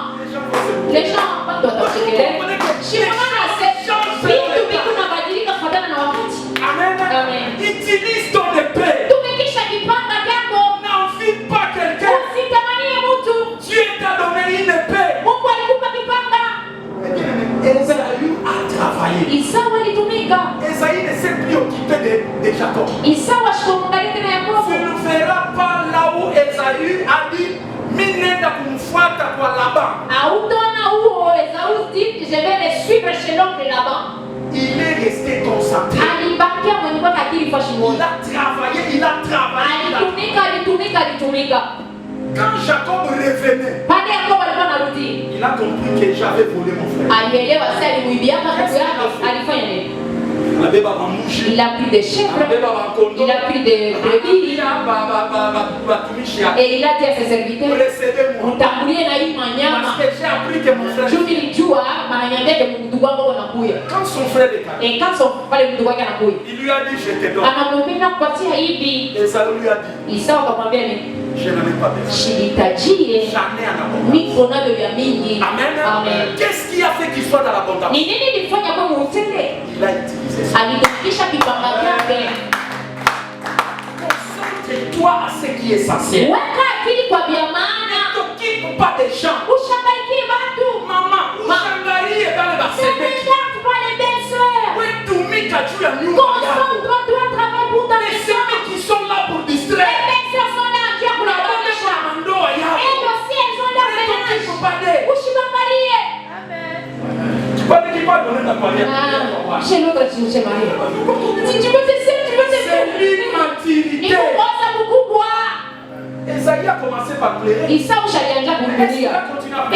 les gens pas doivent t'accepter. Shimona c'est vitu vitu nabadilika kufuatana na wakati. Amen. Amen. Utilise ton épée. Tumekisha kipanga chako. N'envie pas quelqu'un. Usitamanie mtu. Dieu t'a donné une épée. Mungu alikupa kipanga. Esaü a travaillé. Isawa alitumika. Esaü ne s'est plus occupé de Jacob. Isawa shikumwangalia tena Yakobo. Tu ne verras pas là où Esaü a dit minenda kumfuata kwa Laban. Hautaona huo Esau dit je vais les suivre chez l'oncle Laban. Il est resté concentré. Alibakia mwenye kwa akili fashi Il moja. a travaillé, il a travaillé. Alitumika. Quand Jacob revenait, Pale Yakobo alikuwa anarudi. il a compris que j'avais volé mon frère. Alielewa sasa alimuibia ndugu yake. Alifanya nini? Il a pris des chèvres. Il a pris des brebis. Et il a dit à ses serviteurs, mtangulie na hii manyama. Juu nilijua mananyambia ke mtu wangu anakuja. Quand son frère est allé, Et quand son pale mtu wake anakuja. il lui a dit je te donne. Anamwambia kupatia hivi. Et ça lui a dit Isao akamwambia nini? je n'en ai pas besoin. Shinitajie. J'en ai en abondance. Niko navyo vya mingi. Amen. Amen. Qu'est-ce qui a fait qu'il soit dans l'abondance? Ni nini ilifanya kwa mutele? Il a utilisé ça. Alitumikisha kipanga chake. Concentre-toi à ce qui est essentiel. Weka akili kwa vya maana. Ne t'occupe pas des gens. Ushangaikie watu. Maman, ushangalie dans le bassin. Regarde pas les belles sœurs. Wetumika juu ya nyumba yako. Concentre-toi, travaille pour ta Les maison. semis qui sont là pour Les distraire. belles sœurs sont là qui Kuna wale kulabanisha. kwa ndoa yako. Elles aussi, elles ont leur Ne ménage. t'occupe pas d'elles. Ushibangalie. Tu peux dire qu'il va donner ta mariage. Ah, chez l'autre, tu sais marier. Si tu veux te faire, tu veux te faire. C'est l'immaturité. Ni kukosa mkubwa. Esaïe a commencé par pleurer. Isau shalianja kulia.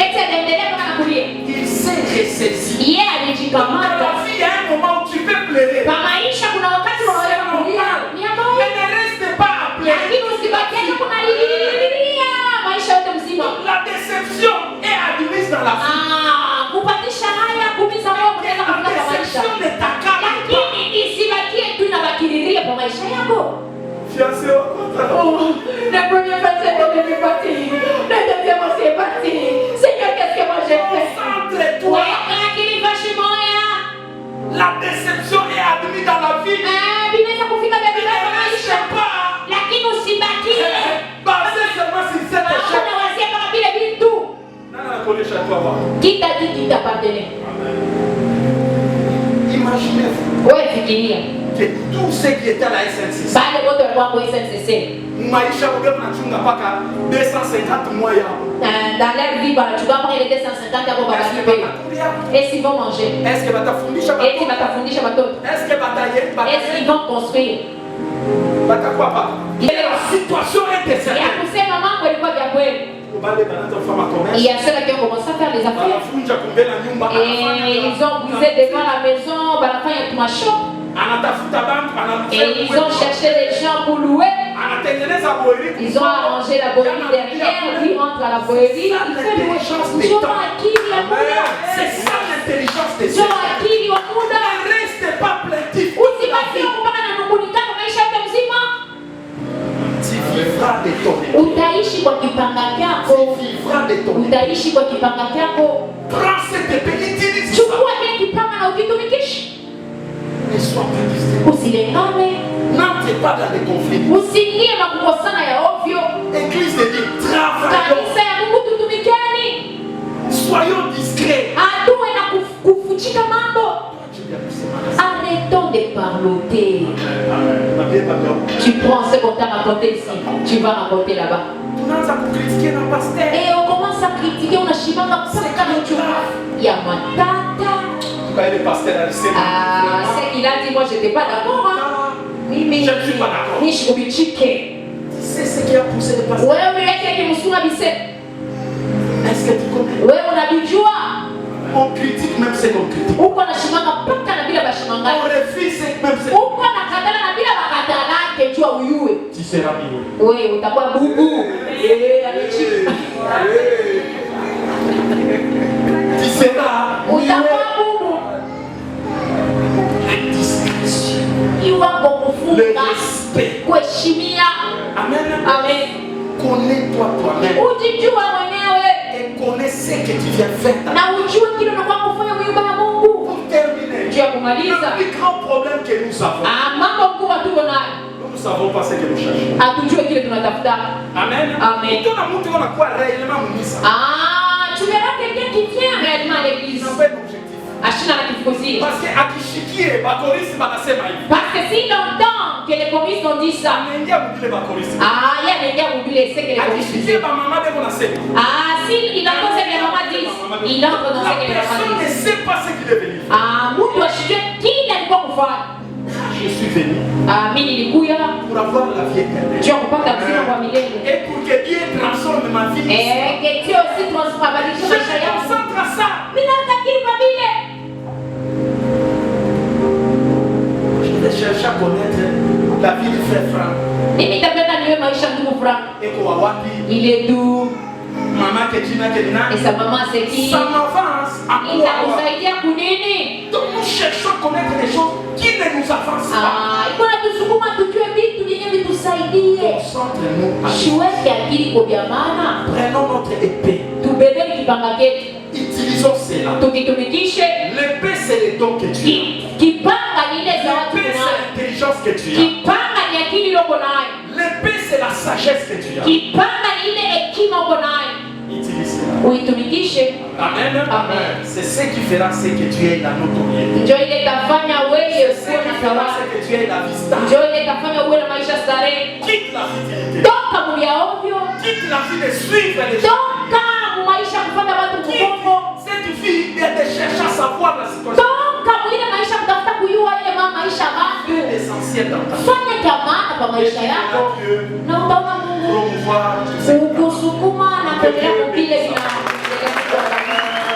Eti anaendelea kama kulia. Il s'est ressaisi. Yeye Dans alijikamata. la vie, il y a un moment où tu peux pleurer. Kwa maisha kuna wakati unaweza kulia. Ni Mais kawaida. ne reste pas à pleurer. Lakini usibakie kuna lilia maisha yote mzima. La déception est admise dans la vie. Ah, kupatisha haya kumiza moyo kunaweza La kufika kwa maisha. déception ne t'accable pas. Lakini isibakie tu na bakiriria kwa maisha yako. Fiancé, Oh, la première fois c'est devenu parti. La deuxième fois c'est parti. Seigneur, qu'est-ce que moi j'ai fait? concentre-toi. Weka akili fashi moya. La déception est admise dans la vie. Vinaweza kufika vya Ne vibaya kwa maisha. reste pas Lakini usibakie. basé seulement sur cet échec. Hakuna wazia kama vile vitu. Nani anakuonyesha tu hapa? Qui t'a dit qu'il t'appartenait? Imaginez-vous Wewe fikiria. que tous ceux qui étaient à la SNCC, Bale wote walikuwa kwa SNCC. maisha yao mnachunga mpaka 250 mois yao. Dans leur vie, wanachukua mpaka ile 250 hapo baba Est-ce que kipe. batakulia? Et s'ils vont manger? Est-ce que batafundisha Et si batoto? batafundisha watoto? Est-ce que Est-ce qu'ils vont construire? batakuwa papa? La situation est Ya désertée. kusema mambo ilikuwa vya kweli. Bale banaanza kufanya commerce. Il y a ceux qui ont commencé à faire les affaires. Wanafunja kumbe na nyumba. Et ils ont bousé devant la maison, banafanya tuma shop. Anatafuta bantu, Et ils ont cherché des gens pour louer. Ils ont arrangé la bohérie derrière, lui rentre à la bohérie, il fait le c'est ça l'intelligence des cieux. Ne reste pas plaintif. Tu vivras de ton époque. Utaishi kwa kipanga kyako. Utaishi kwa kipanga kyako. Prends cette épée, utilise ça. Chukua kile kipanga na ukitumikishe. Ne sois pas distrait. Usilengane. N'entre pas dans les conflits. Usiingie makukosana ya ovyo. Église de Dieu, travaillons. Kanisa ya Mungu tutumikeni. Soyons discrets. Adue na kufuchika mambo. Arrêtons de parloter. Tu prends ce qu'on t'a raconté ici, tu vas raconter là-bas. Et on commence à critiquer, on a chimanga il y a matata. Ah, c'est qu'il a dit, moi j'étais pas d'accord. Hein? Oui, mais je ne suis pas d'accord. C'est ce qui a poussé le pasteur. Ouais, oui, est-ce que tu connais? Ouais, on a vu joie. On critique même ce qu'on critique. On refuse même ce qu'on tu seras mieux. Oui, on t'a pas boubou. Tu seras mieux. La discrétion. Le respect. Amen. Amen. Connais-toi toi-même. Et connais ce que tu viens faire. Pour terminer, le plus grand problème que nous avons, nous ne savons pas ce que nous cherchons. Amen. Amen. Tu verras quelqu'un qui vient réellement à l'église. Parce que s'il entend que les choristes ont dit ça, il y a des gens qui disent que les choristes disent. S'il entend ce que les mamans disent, il entre dans ce que les mamans disent. Ne sait pas ce qu'il est venu. Je suis venu pour avoir la vie éternelle. Et pour que Dieu transforme ma vie. Je me concentre à ça. Je vais chercher à connaître la vie du frère Franck. Il est doux. Maman et sa maman c'est qui? Ça m'avance à quoi? Donc nous cherchons à connaître des choses qui ne nous avancent pas. Concentrez-nous. Prenons notre épée. Utilisons cela. L'épée c'est le don que tu as. L'épée c'est l'intelligence que tu as. L'épée c'est la sagesse que tu as. Utilise-la. Amen. Amen. C'est ce qui fera ce que tu es dans notoriété. C'est ce qui fera ce que tu es dans la vie stable. Quitte la futilité. Quitte la vie de suivre les gens. Cette fille vient de chercher à savoir la situation. L'essentiel dans ta vie. Promouvoir